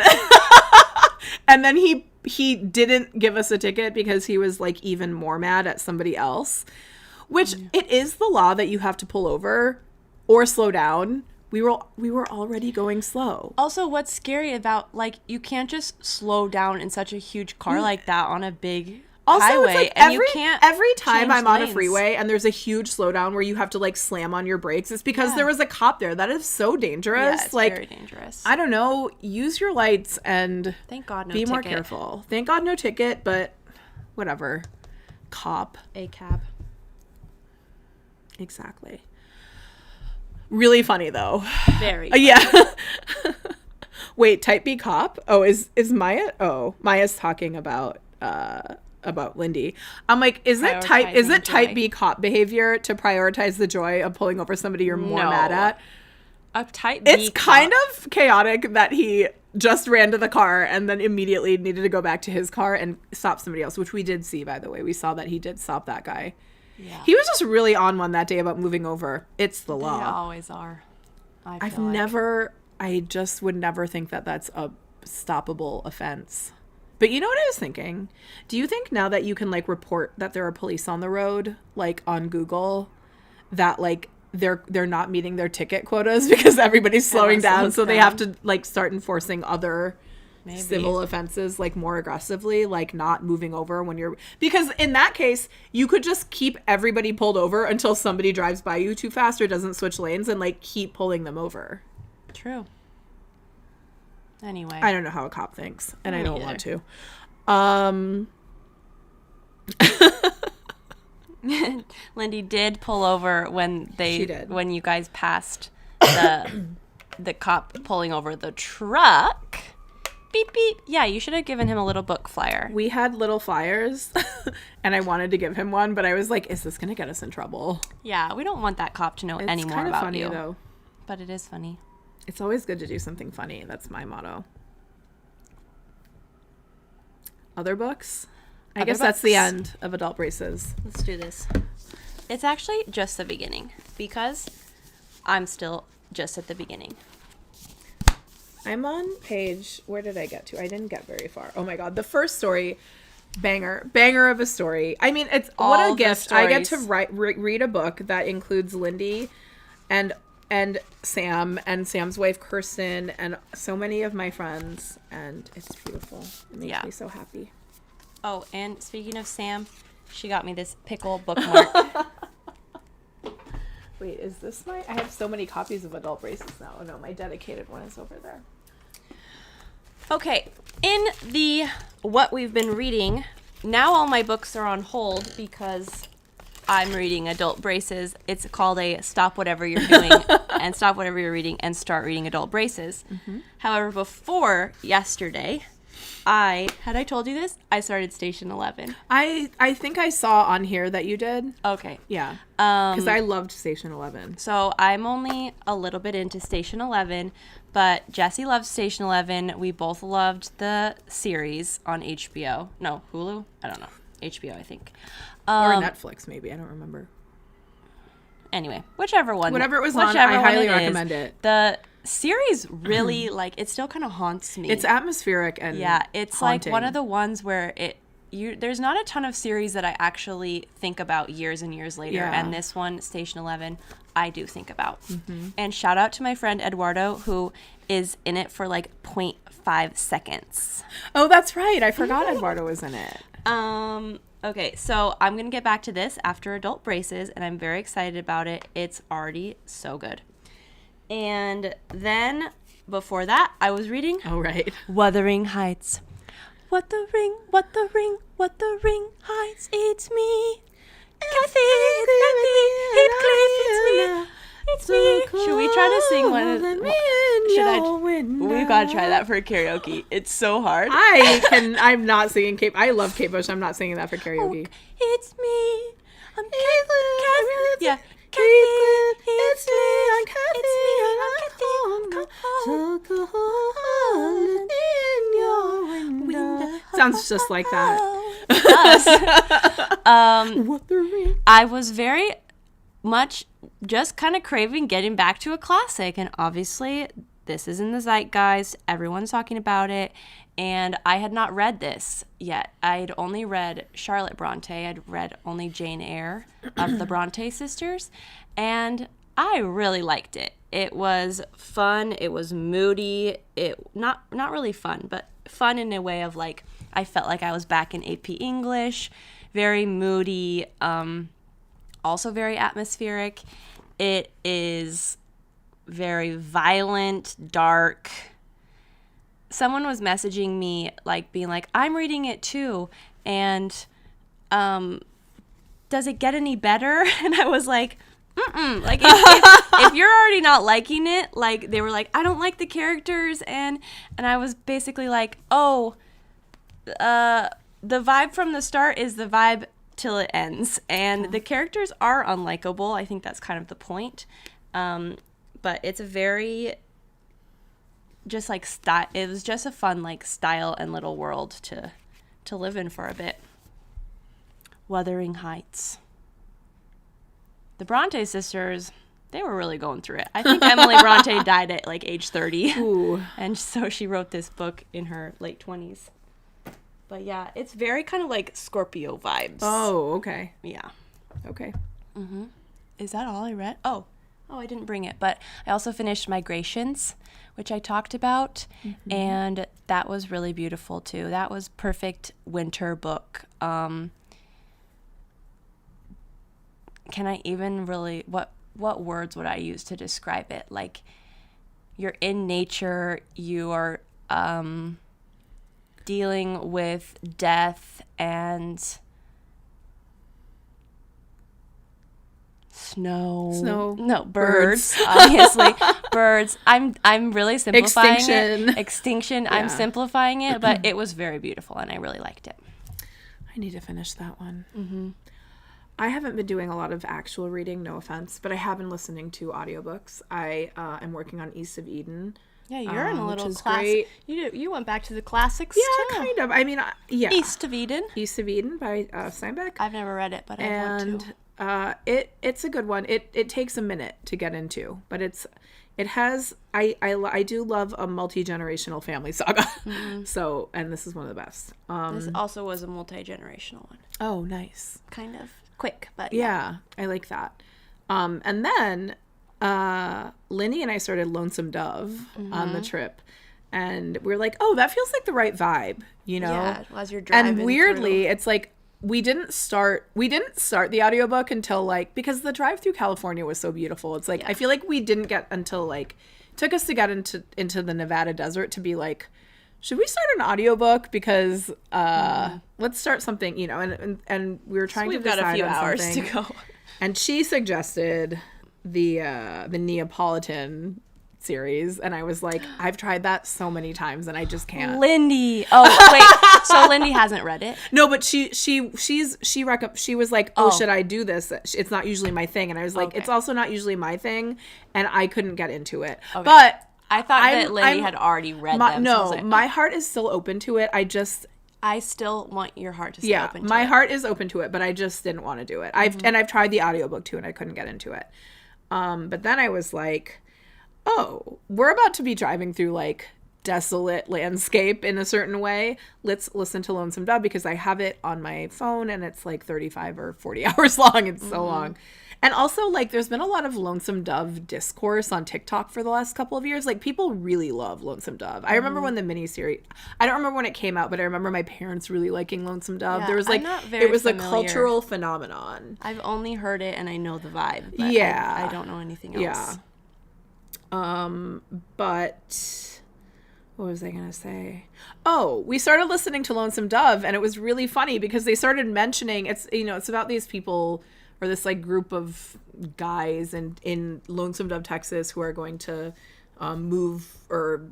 And then he didn't give us a ticket because he was like even more mad at somebody else, which it is the law that you have to pull over or slow down. We were already going slow. Also, what's scary about like you can't just slow down in such a huge car like that on a big highway, it's like and you can't every time change I'm on a lanes. freeway and there's a huge slowdown where you have to like slam on your brakes, it's because there was a cop there. That is so dangerous. Yeah, it's like very dangerous. I don't know, use your lights and Thank God no be more ticket. careful. Thank God no ticket, but whatever. Cop. A cab. Exactly. Really funny though. Very. Yeah. Wait, type B cop? Oh, is Maya? Oh, Maya's talking about Lindy. I'm like, is it type Prioritizing B joy. cop behavior to prioritize the joy of pulling over somebody you're more mad at? A type It's B kind cop. of chaotic that he just ran to the car and then immediately needed to go back to his car and stop somebody else, which we did see, by the way. We saw that he did stop that guy. Yeah. He was just really on one that day about moving over. It's the They law. always are. I just would never think that that's a stoppable offense. But you know what I was thinking? Do you think now that you can like report that there are police on the road, like on Google, that like they're not meeting their ticket quotas because everybody's slowing down, so they have to like start enforcing other civil offenses like more aggressively, like not moving over when you're, because in that case you could just keep everybody pulled over until somebody drives by you too fast or doesn't switch lanes and like keep pulling them over. True. Anyway. I don't know how a cop thinks, and I don't want to. Lindy did pull over when She did. when you guys passed the cop pulling over the truck. Beep beep. Yeah, you should have given him a little book flyer. We had little flyers and I wanted to give him one, but I was like, is this gonna get us in trouble? Yeah, we don't want that cop to know any It's more kind of about funny you. though. But it is funny. It's always good to do something funny. That's my motto. Other books? I guess that's the end of Adult Braces. Let's do this. It's actually just the beginning because I'm still just at the beginning. I'm on page, where did I get to? I didn't get very far. Oh my God. The first story, banger of a story. I mean, it's what All a the gift. I get to stories. read a book that includes Lindy and Sam and Sam's wife, Kirsten, and so many of my friends. And it's beautiful. It makes me so happy. Oh, and speaking of Sam, she got me this pickle bookmark. Wait, is this my... I have so many copies of Adult Braces now. Oh, no, my dedicated one is over there. Okay, in the what we've been reading, now all my books are on hold because I'm reading Adult Braces. It's called a stop whatever you're doing and stop whatever you're reading and start reading Adult Braces. Mm-hmm. However, before yesterday, had I told you this? I started Station 11. I think I saw on here that you did. Okay. Yeah. Because I loved Station 11. So I'm only a little bit into Station 11, but Jessie loved Station 11. We both loved the series on HBO. No, Hulu? I don't know. HBO, I think. Or Netflix, maybe. I don't remember. Anyway, whichever one. Whatever it was whichever on, I one highly it recommend is. it. The series really, like, it still kind of haunts me. It's atmospheric and yeah, it's haunting. like one of the ones where there's not a ton of series that I actually think about years and years later. Yeah. And this one, Station 11, I do think about. Mm-hmm. And shout out to my friend Eduardo, who is in it for like 0.5 seconds. Oh, that's right. I forgot Eduardo was in it. Okay, so I'm going to get back to this after Adult Braces, and I'm very excited about it. It's already so good. And then, before that, I was reading Oh, right. Wuthering Heights. What the ring, what the ring, what the ring hides, it's me. Kathy, it's me. Should we try to sing one of We've got to try that for karaoke. It's so hard. I'm not singing Kate. I love Kate Bush. I'm not singing that for karaoke. It's me. I'm Kathy. Yeah. Kathy, it's me. I'm Kathy. Sounds just like that. What the ring? I was very much just kind of craving getting back to a classic, and obviously this is in the zeitgeist. Everyone's talking about it, and I had not read this yet. I'd only read Charlotte Bronte. I'd read only Jane Eyre of the Bronte sisters, and I really liked it. It was fun. It was moody. It not really fun, but fun in a way of like I felt like I was back in AP English. Very moody. Also very atmospheric. It is very violent, dark. Someone was messaging me, like, being like, I'm reading it too, and does it get any better? And I was like, mm-mm. Like, if you're already not liking it, like, they were like, I don't like the characters, and I was basically like, oh, the vibe from the start is the vibe till it ends, and the characters are unlikable. I think that's kind of the point. But but it's a very just like style. It was just a fun like style and little world to live in for a bit. Wuthering Heights. The Bronte sisters, they were really going through it. I think Emily Bronte died at like age 30. Ooh. And so she wrote this book in her late 20s. But yeah, it's very kind of like Scorpio vibes. Oh, okay. Yeah. Okay. Is that all I read? Oh, I didn't bring it. But I also finished Migrations, which I talked about. And that was really beautiful too. That was perfect winter book. Can I even really, what words would I use to describe it? Like, you're in nature, you are dealing with death and snow. No, birds. Obviously. Birds. I'm really simplifying it. Extinction. Yeah. I'm simplifying it, but it was very beautiful and I really liked it. I need to finish that one. I haven't been doing a lot of actual reading, no offense, but I have been listening to audiobooks. I am working on East of Eden. Yeah, you're in a little which is class. great. You went back to the classics Yeah, too. kind of. I mean, yeah. East of Eden. East of Eden by Steinbeck. I've never read it, but I want to. It's a good one. It takes a minute to get into, but I do love a multi-generational family saga. So, and this is one of the best. This also was a multi-generational one. Oh, nice. Kind of quick, but Yeah, I like that. And then Lindy and I started Lonesome Dove on the trip. And we were like, oh, that feels like the right vibe, you know? Yeah, as you're driving And weirdly, it's like we didn't start the audiobook until like, because the drive through California was so beautiful. It's like, I feel like we didn't get until like, it took us to get into the Nevada desert to be like, should we start an audiobook? Because let's start something, you know, and we were trying to decide got a few on hours something. to go. And she suggested the Neapolitan series, and I was like, I've tried that so many times and I just can't. Lindy. Oh, wait. So Lindy hasn't read it? No, but she was like, oh, should I do this? It's not usually my thing. And I was like, it's also not usually my thing, and I couldn't get into it. Okay. But I thought that Lindy had already read them. No, so I was like, my heart is still open to it. I still want your heart to stay open to it. My heart is open to it, but I just didn't want to do it. I've tried the audiobook too, and I couldn't get into it. But then I was like, oh, we're about to be driving through like desolate landscape in a certain way. Let's listen to Lonesome Dove, because I have it on my phone and it's like 35 or 40 hours long. It's so long. And also, like, there's been a lot of Lonesome Dove discourse on TikTok for the last couple of years. Like, people really love Lonesome Dove. I remember when the miniseries, I don't remember when it came out, but I remember my parents really liking Lonesome Dove. Yeah, there was like, I'm not very it was familiar. a cultural phenomenon. I've only heard it and I know the vibe. But Yeah. I don't know anything else. Yeah. But what was I going to say? Oh, we started listening to Lonesome Dove, and it was really funny because they started mentioning, it's about these people, or this like group of guys in Lonesome Dove, Texas, who are going to move or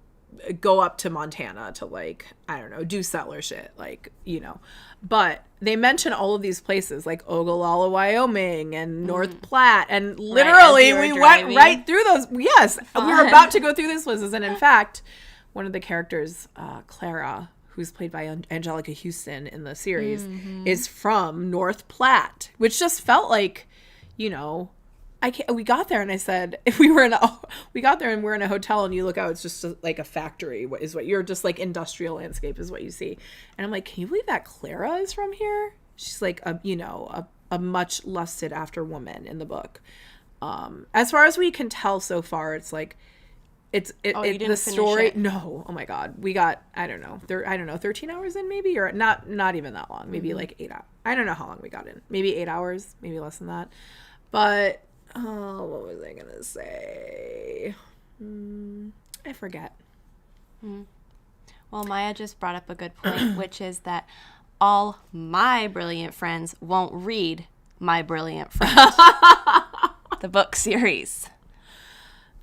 go up to Montana to, like, I don't know, do settler shit, like, you know. But they mention all of these places like Ogallala, Wyoming, and North Platte, and literally we went right through those. Yes, we were about to go through these places, and in fact, one of the characters, Clara, who's played by Angelica Houston in the series, is from North Platte, which just felt like, you know, we got there and I said, if we got there and we're in a hotel and you look out, it's just like a factory is what you're just like, industrial landscape is what you see. And I'm like, can you believe that Clara is from here? She's like a much lusted after woman in the book. As far as we can tell so far, it's like, the story. No, oh my God, we got I don't know 13 hours in, maybe, or not even that long, maybe like 8 hours. I don't know how long we got in, maybe 8 hours, maybe less than that. But what was I gonna say? I forget. Well, Maya just brought up a good point, which is that all my brilliant friends won't read My Brilliant Friend, the book series.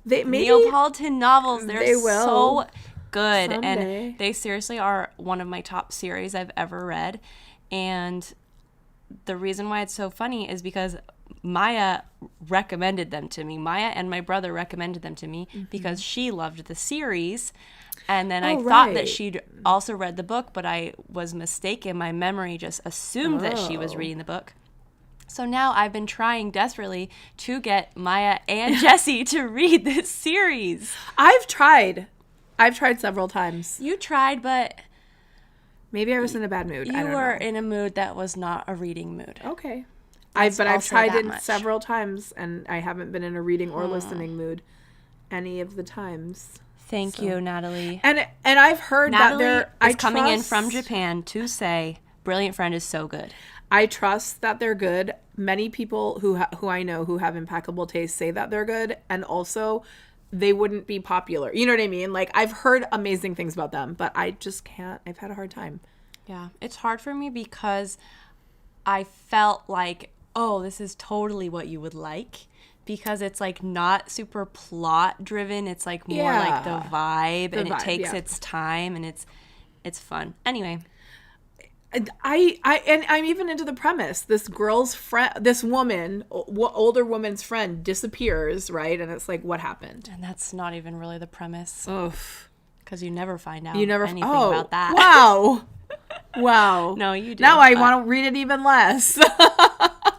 Neapolitan novels, they're so good. Someday. And they seriously are one of my top series I've ever read. And the reason why it's so funny is because Maya recommended them to me. Maya and my brother recommended them to me because she loved the series. And then I thought that she'd also read the book, but I was mistaken. My memory just assumed that she was reading the book. So now I've been trying desperately to get Maya and Jessie to read this series. I've tried several times. You tried, but Maybe I was in a bad mood. I you don't were know. in a mood that was not a reading mood. Okay. That's I've also tried that it much. several times, and I haven't been in a reading or listening mood any of the times. Thank you, Natalie. And I've heard Natalie that they're is coming in from Japan to say, Brilliant Friend is so good. I trust that they're good. Many people who I know who have impeccable taste say that they're good, and also they wouldn't be popular. You know what I mean? Like, I've heard amazing things about them, but I just can't. I've had a hard time. Yeah, it's hard for me because I felt like, oh, this is totally what you would like, because it's like not super plot driven. It's like more like the vibe, and it takes its time, and it's fun. Anyway. And I'm even into the premise. This girl's friend, this woman, older woman's friend, disappears, right? And it's like, what happened? And that's not even really the premise, Oof. Because you never find out anything oh, about that. Wow. Wow. No, you do. Now I want to read it even less.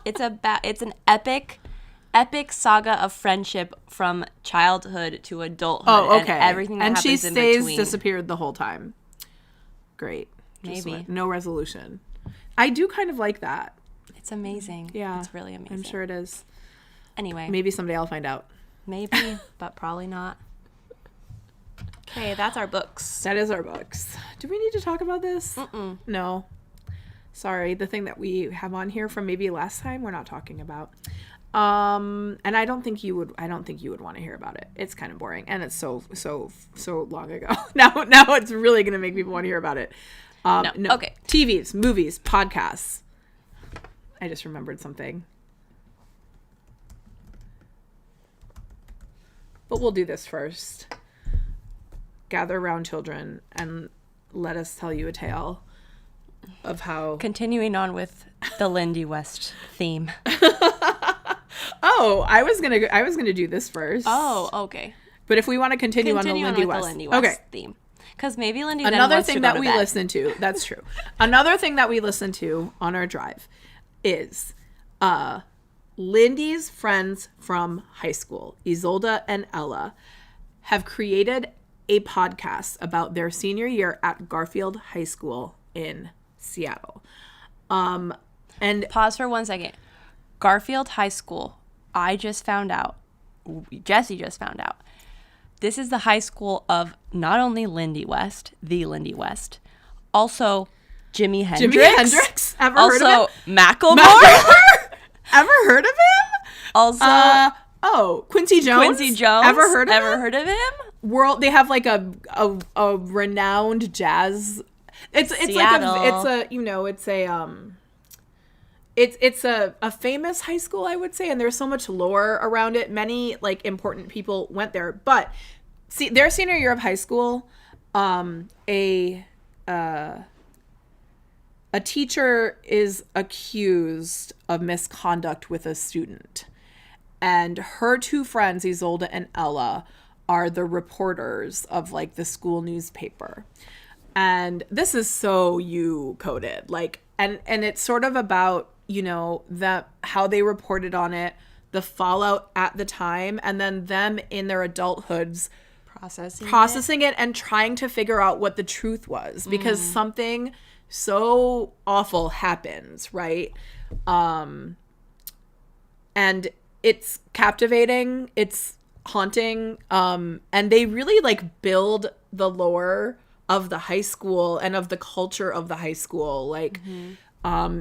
It's an epic saga of friendship from childhood to adulthood. Oh, okay. And everything that happens in between. And she stays disappeared the whole time. Great. Maybe. No resolution. I do kind of like that. It's amazing. Yeah. It's really amazing. I'm sure it is. Anyway. Maybe someday I'll find out. Maybe, but probably not. Okay, that's our books. That is our books. Do we need to talk about this? No. Sorry, the thing that we have on here from maybe last time we're not talking about. And I don't think you would want to hear about it. It's kind of boring, and it's so long ago. Now it's really going to make people want to hear about it. No. Okay. TVs, movies, podcasts. I just remembered something. But we'll do this first. Gather around, children, and let us tell you a tale of how... Continuing on with the Lindy West theme. Oh, I was gonna do this first. Oh, okay. But if we want to continue on the Lindy West theme. Because maybe Lindy Another thing that we listen to, that's true. Another thing that we listen to on our drive is Lindy's friends from high school, Isolde and Ella, have created a podcast about their senior year at Garfield High School in Seattle. And pause for 1 second. Garfield High School, I just found out, Jessie just found out, this is the high school of not only Lindy West, the Lindy West, also Jimi Hendrix. Ever heard of him? Also Macklemore. Ever heard of him? Also, Quincy Jones. Ever heard of him? They have like a renowned jazz. It's a famous high school, I would say, and there's so much lore around it. Many like important people went there, but see, their senior year of high school, a teacher is accused of misconduct with a student, and her two friends, Isolde and Ella, are the reporters of like the school newspaper. And this is so you coded, like, and it's sort of about, that how they reported on it, the fallout at the time, and then them in their adulthoods processing it and trying to figure out what the truth was, because something so awful happens, right? And it's captivating, it's haunting, and they really like build the lore of the high school and of the culture of the high school. Like,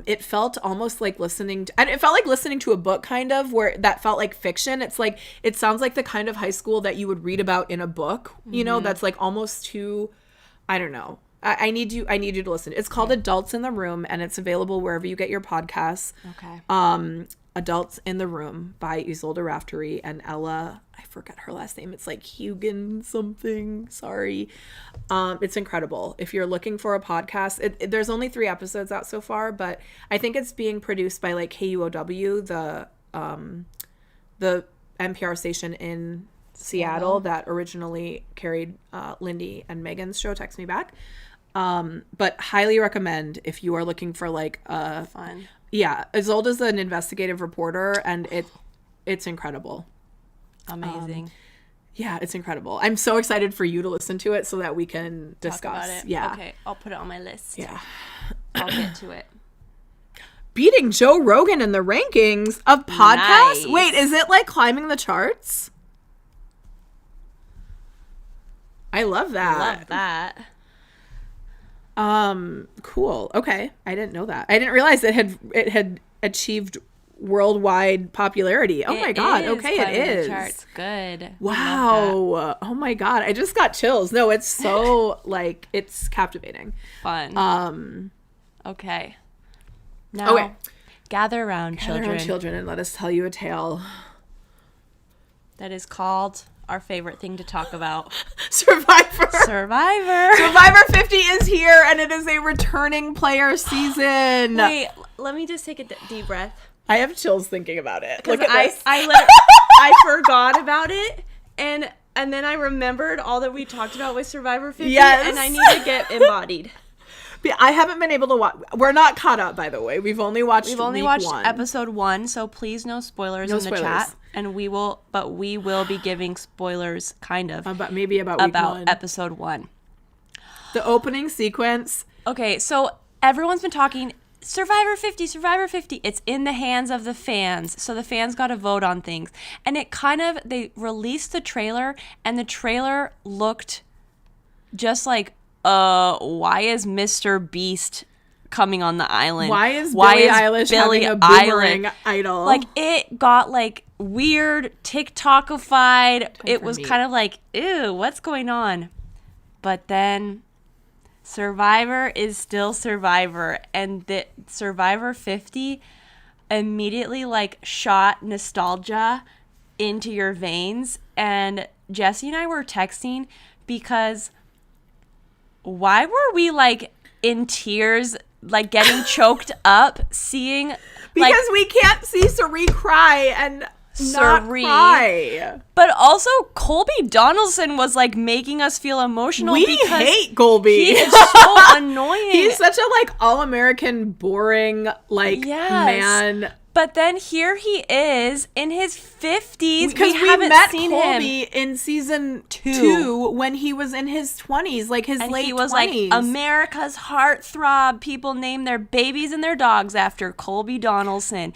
it felt almost like listening to a book, kind of, where that felt like fiction. It's like, it sounds like the kind of high school that you would read about in a book, that's like almost too, I don't know. I need you to listen. It's called Adults in the Room, and it's available wherever you get your podcasts. Okay. Adults in the Room by Isolde Raftery and Ella, I forget her last name. It's like Hugan something. Sorry. It's incredible. If you're looking for a podcast, there's only 3 episodes out so far, but I think it's being produced by like KUOW, the the NPR station in Seattle that originally carried Lindy and Megan's show, Text Me Back. But highly recommend if you are looking for like a Fun. Yeah, Isolde's an investigative reporter, and it's incredible. Amazing. Yeah, it's incredible. I'm so excited for you to listen to it so that we can discuss. Talk about it. Yeah. Okay, I'll put it on my list. Yeah. I'll get to it. Beating Joe Rogan in the rankings of podcasts? Nice. Wait, is it like climbing the charts? I love that. Love that. Cool. Okay. I didn't know that. I didn't realize it had achieved worldwide popularity. Oh my god. Okay, it is. Charts. Good. Wow. Oh my god. I just got chills. No, it's so like it's captivating. Fun. Okay. Now, Okay. gather around, Gather children. around, children, and let us tell you a tale. That is called our favorite thing to talk about. Survivor. Survivor. Survivor 50 is here, and it is a returning player season. Wait, let me just take a deep breath. I have chills thinking about it. Because Look at this. I forgot about it, and then I remembered all that we talked about with Survivor 50, Yes. and I need to get embodied. I haven't been able to watch. We're not caught up, by the way. We've only watched. We've only week watched one. episode 1, so please no spoilers No in the spoilers. chat. And we will be giving spoilers, kind of, Maybe about week about one. episode 1. The opening sequence. Okay, so everyone's been talking Survivor 50, Survivor 50. It's in the hands of the fans. So the fans got to vote on things. And it kind of, they released the trailer, and the trailer looked just like, why is Mr. Beast coming on the island? Why is Billie Eilish having a boomerang idol? Like, it got like weird TikTokified. It was me. kind of like, ew, what's going on? But then Survivor is still Survivor, and the Survivor 50 immediately like shot nostalgia into your veins. And Jessie and I were texting because why were we like in tears, like getting choked up seeing because we can't see Sari cry and not Sari. cry. but also Colby Donaldson was like making us feel emotional We because hate Colby. he is so annoying. He's such a like all-American boring like Yes. man. But then here he is in his 50s. Because we haven't met seen Colby him. in season 2 when he was in his 20s, like his And late he was 20s. like America's heartthrob. People name their babies and their dogs after Colby Donaldson.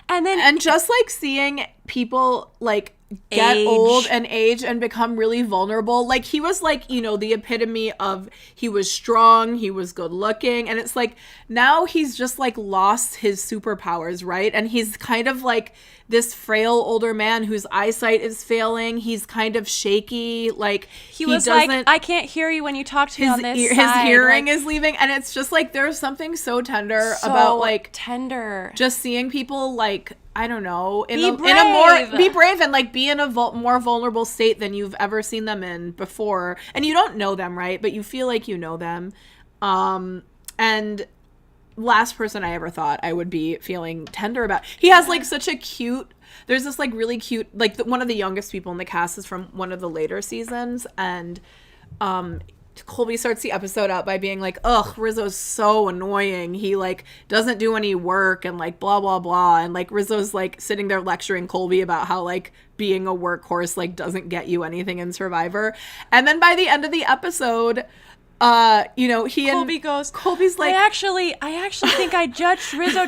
And then And just like seeing people like get Age. old and age and become really vulnerable. Like he was like, you know, the epitome of he was strong, he was good looking. And it's like now he's just like lost his superpowers, right? And he's kind of like this frail older man whose eyesight is failing. He's kind of shaky. Like he was like, I can't hear you when you talk to me on this his side. hearing Like, is leaving. And it's just like there's something so tender so about like tender. just seeing people like I don't know Be in a more brave. be brave and like be in a more vulnerable state than you've ever seen them in before, and you don't know them, right? But you feel like you know them. And last person I ever thought I would be feeling tender about. He has like such a cute. There's this like really cute like one of the youngest people in the cast is from one of the later seasons, and Colby starts the episode out by being like, ugh, Rizzo's so annoying. He like doesn't do any work and like blah, blah, blah. And like Rizzo's like sitting there lecturing Colby about how like being a workhorse like doesn't get you anything in Survivor. And then by the end of the episode, you know, Colby's like, I actually think I judged Rizzo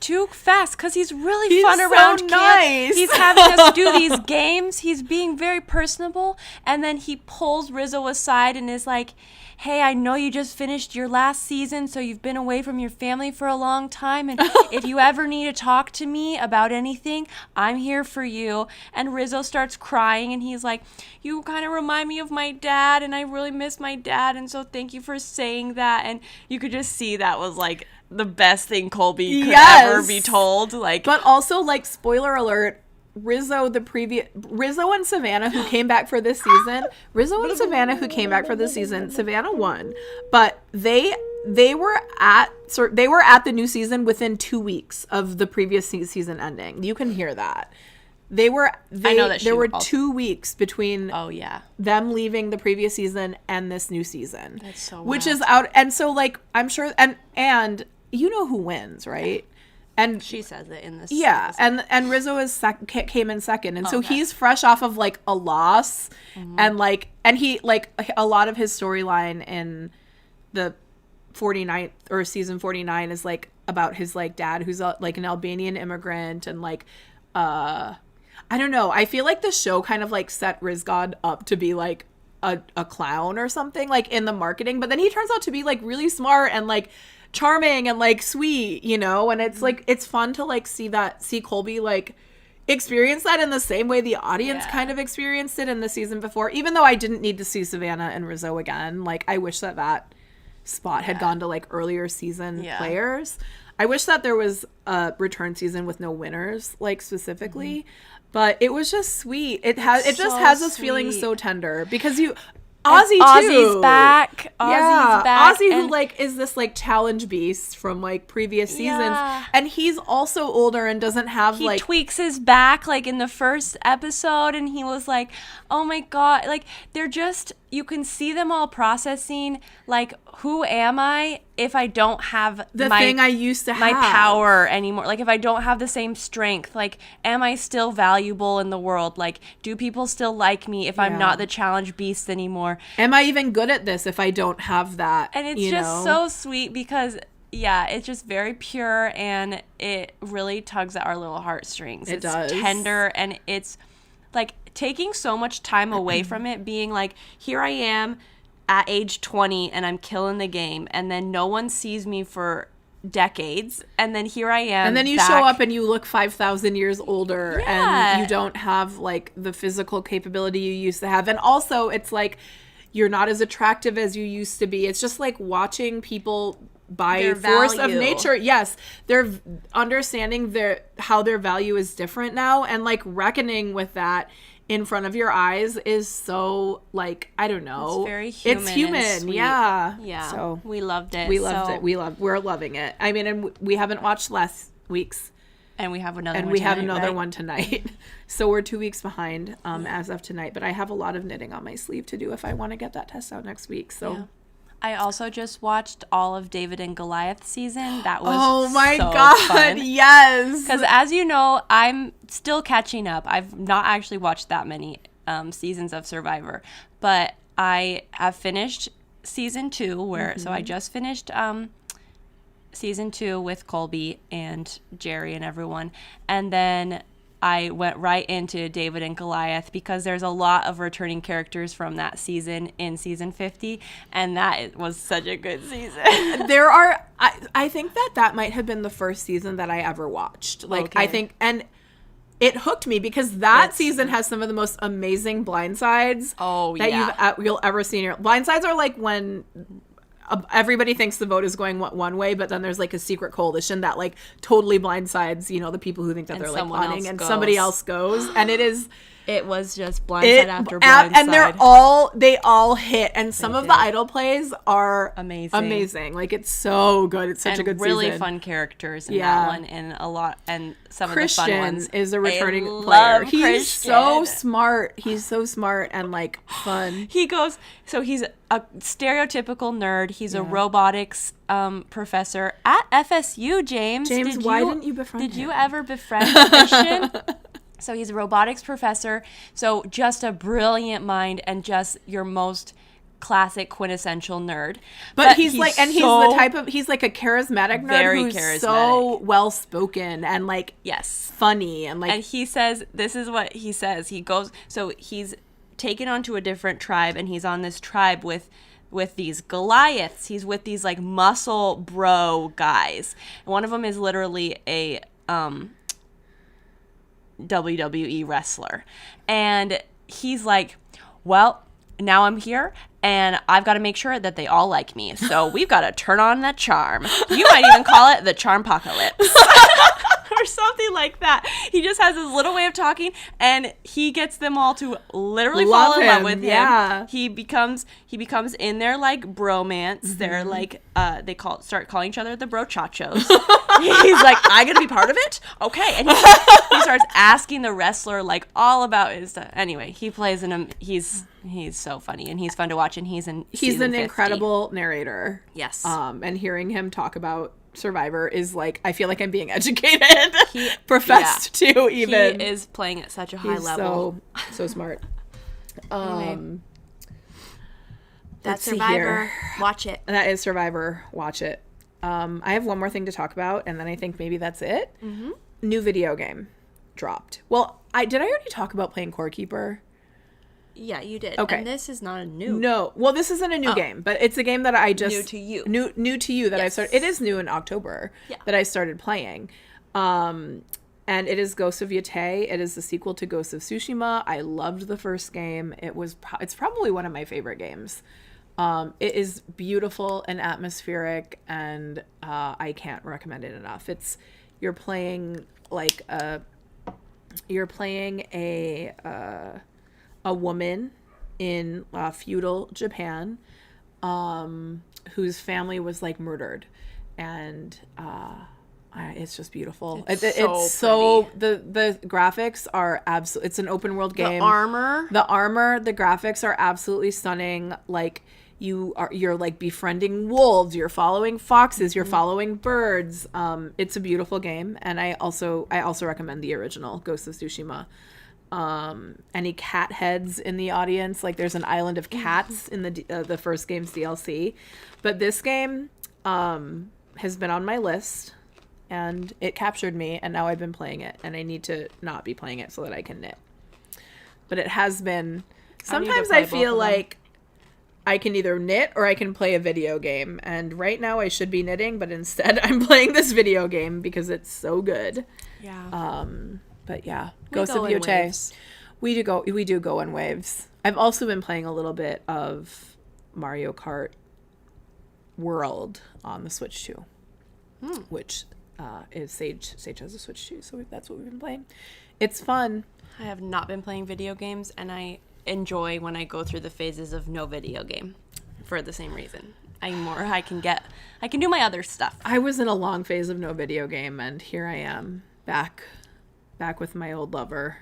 too fast because he's really He's fun so around camp. nice. He's having us do these games. He's being very personable, and then he pulls Rizzo aside and is like, hey, I know you just finished your last season, so you've been away from your family for a long time, and if you ever need to talk to me about anything, I'm here for you. And Rizzo starts crying, and he's like, you kind of remind me of my dad, and I really miss my dad, and so thank you for saying that. And you could just see that was like the best thing Colby could ever be told. Like, but also like spoiler alert, Rizzo and Savannah who came back for this season, Savannah won, but they were at the new season within 2 weeks of the previous season ending. You can hear that. I know that there were 2 weeks between them leaving the previous season and this new season. That's so which wild. is out, and so like I'm sure and you know who wins, right? And she says it in this. Yeah, and Rizzo came in second, and so he's fresh off of like a loss, and he like a lot of his storyline in the 49th or season 49 is like about his like dad who's like an Albanian immigrant, and like I don't know. I feel like the show kind of like set Rizgod up to be like a clown or something like in the marketing, but then he turns out to be like really smart and like charming and like sweet, you know, and it's like it's fun to like see Colby like experience that in the same way the audience kind of experienced it in the season before, even though I didn't need to see Savannah and Rizzo again. Like I wish that spot had gone to like earlier season players. I wish that there was a return season with no winners, like specifically, but it was just sweet. It just has us feeling so tender because Ozzy Ozzy's back. Ozzy's back. Ozzy, who like is this like challenge beast from like previous seasons, and he's also older and doesn't have he tweaks his back like in the first episode, and he was like, oh my god, like they're just, you can see them all processing like, who am I if I don't have the thing I used to have, my power anymore? Like if I don't have the same strength, like am I still valuable in the world? Like do people still like me if I'm not the challenge beast anymore? Am I even good at this if I don't have that? And it's just so sweet because it's just very pure, and it really tugs at our little heartstrings. It's does. Tender, and it's like taking so much time away from it, being like, here I am at age 20 and I'm killing the game, and then no one sees me for decades, and then here I am, and then you back. show up and you look 5,000 years older, and you don't have like the physical capability you used to have, and also it's like you're not as attractive as you used to be. It's just like watching people by their force value. of nature, they're understanding how their value is different now, and like reckoning with that in front of your eyes is so like, I don't know, it's very human. It's human, and sweet. Yeah. So we loved it. We're loving it. I mean, and we haven't watched last week's, and we have another. And one we tonight, have another right? one tonight. So we're 2 weeks behind as of tonight. But I have a lot of knitting on my sleeve to do if I want to get that test out next week. So. Yeah. I also just watched all of David and Goliath season. That was oh my so god, fun. Yes. Because as you know, I'm still catching up. I've not actually watched that many seasons of Survivor, but I have finished season 2. So I just finished season 2 with Colby and Jerry and everyone, and then I went right into David and Goliath because there's a lot of returning characters from that season in season 50, and that was such a good season. There are, I think that might have been the first season that I ever watched. Like, okay. I think, and it hooked me because that season has some of the most amazing blindsides you'll ever see in your blindsides. Are like when everybody thinks the vote is going one way, but then there's like a secret coalition that like totally blindsides, you know, the people who think that they're like plotting, and somebody else goes, and it was just blindside after blindside, and they all hit, and some of the idol plays are amazing. Like it's so good. It's such a good really season. Fun characters in that one, and a lot, and some Christian of the fun ones. Is a returning player. He's so smart. He's so smart and like fun. So he's a stereotypical nerd. He's a robotics professor at FSU. James, why didn't you befriend him? Did you ever befriend Christian? So he's a robotics professor. So just a brilliant mind and just your most classic quintessential nerd. But he's like, and he's the type of, he's like a charismatic nerd who's so well spoken and like funny and like. And he says, this is what he says. He goes, so he's taken onto a different tribe, and he's on this tribe with these Goliaths. He's with these like muscle bro guys. One of them is literally a WWE wrestler, and he's like, well, now I'm here and I've got to make sure that they all like me, so we've got to turn on that charm. You might even call it the charm apocalypse. We're or something like that. He just has this little way of talking, and he gets them all to literally fall in love with him. Yeah. He becomes in their like bromance. They're like they start calling each other the brochachos. He's like, I gotta be part of it? Okay. And he starts asking the wrestler like all about his stuff. Anyway, he plays in him. He's so funny, and he's fun to watch, and he's an 50. Incredible narrator. Yes. And hearing him talk about Survivor is like, I feel like I'm being educated. Professed to even. He is playing at such a high level. So smart. Anyway. That's Let's see Survivor. here. Watch it. That is Survivor. Watch it. I have one more thing to talk about, and then I think maybe that's it. Mm-hmm. New video game dropped. Well, did I already talk about playing Core Keeper? Yeah, you did. Okay. And this is not a new. No. Well, this isn't a new game, but it's a game that I just... New to you. New to you that I started... It is new in October that I started playing. And it is Ghost of Yate. It is the sequel to Ghost of Tsushima. I loved the first game. It's probably one of my favorite games. It is beautiful and atmospheric, and I can't recommend it enough. You're playing a woman in feudal Japan whose family was like murdered, and it's just beautiful. It's so the graphics are absolutely. It's an open world game. The armor, the graphics are absolutely stunning. Like you're like befriending wolves, you're following foxes, you're following birds. It's a beautiful game, and I also recommend the original Ghost of Tsushima. Any cat heads in the audience? Like there's an island of cats in the first game's DLC, but this game has been on my list, and it captured me, and now I've been playing it, and I need to not be playing it so that I can knit. But it has been. Sometimes I feel like I can either knit or I can play a video game, and right now I should be knitting, but instead I'm playing this video game because it's so good. Yeah. But yeah, Ghost of Yate. We do go in waves. I've also been playing a little bit of Mario Kart World on the Switch 2, which is Sage has a Switch 2, so that's what we've been playing. It's fun. I have not been playing video games, and I enjoy when I go through the phases of no video game for the same reason. I can do my other stuff. I was in a long phase of no video game, and here I am back with my old lover.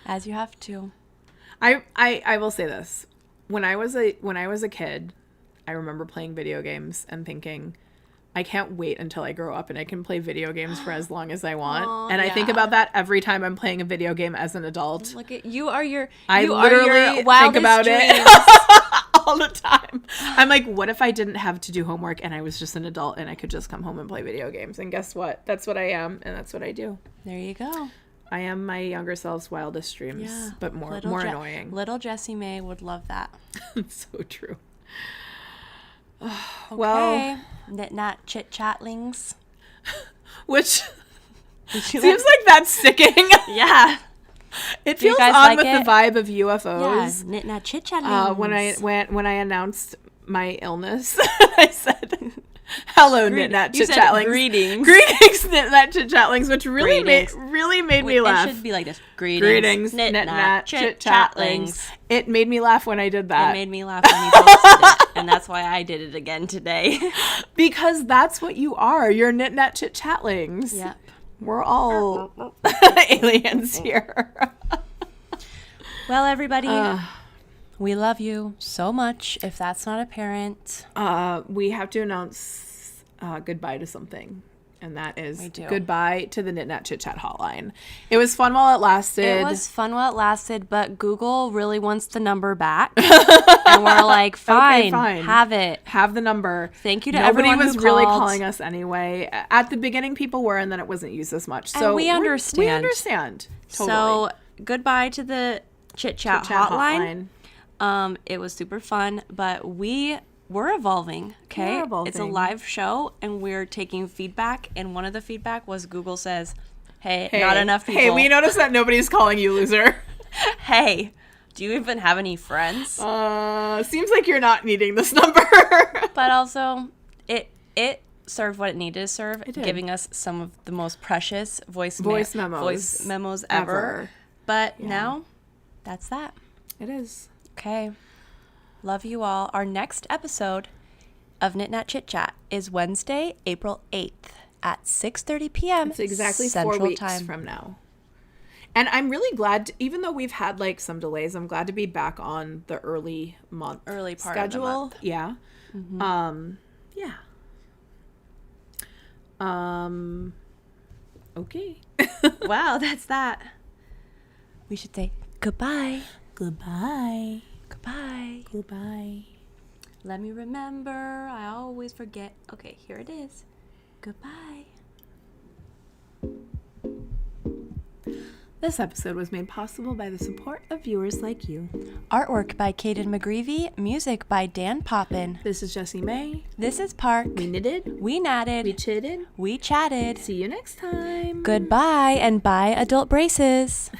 As you have to. I will say this. When I was a kid, I remember playing video games and thinking, I can't wait until I grow up and I can play video games for as long as I want. I think about that every time I'm playing a video game as an adult. Look at you are your I you literally are your think wildest about dreams. it all the time. I'm like, what if I didn't have to do homework and I was just an adult and I could just come home and play video games? And guess what? That's what I am, and that's what I do. There you go. I am my younger self's wildest dreams, but more annoying. Little Jessie May would love that. It's so true. Okay. Well, Knat Chit Chatlings. which seems like that's sticking. Yeah. It feels on like with it? the vibe of UFOs. Yeah, Knat Chit Chatlings. When I announced my illness, I said, "Hello, Knat Chit Chatlings." Greetings, Knat Chit Chatlings, which really made me laugh. It should be like this. Greetings, Knat Chit Chatlings. It made me laugh when I did that. It made me laugh when you posted it, and that's why I did it again today. Because that's what you are. You're Knat Chit Chatlings. Yeah. We're all aliens here. Well, everybody, we love you so much. If that's not apparent, we have to announce goodbye to something. And that is We do. Goodbye to the Knit Chit Chat hotline. It was fun while it lasted. it was fun while it lasted, but Google really wants the number back. And we're like, fine, fine. have it. Have the number. Thank you to Nobody everyone was who really called. calling us anyway. At the beginning, people were, and then it wasn't used as much. So And we understand. We understand. Totally. So goodbye to the Chit Chat hotline. It was super fun, but we're evolving. Okay, We're evolving. It's a live show, and we're taking feedback. And one of the feedback was Google says, "Hey, not enough people. Hey, we noticed that nobody's calling you, loser. Hey, do you even have any friends?" Seems like you're not needing this number. But also, it served what it needed to serve, It did. giving us some of the most precious voice memos ever. But now, that's that. It is. Okay. Love you all. Our next episode of Knat Chit Chat is Wednesday, April 8th at 6:30 p.m. It's exactly Central 4 weeks Time. from now. And I'm really glad, even though we've had like some delays, I'm glad to be back on the early part schedule. of the month. Yeah. Okay. Wow, that's that. We should say goodbye. Goodbye. Goodbye. Goodbye. Let me remember. I always forget. Okay, here it is. Goodbye. This episode was made possible by the support of viewers like you. Artwork by Caden McGreevy. Music by Dan Poppin. This is Jessie May. This is Park. We knitted. We natted. We chitted. We chatted. See you next time. Goodbye and bye adult braces.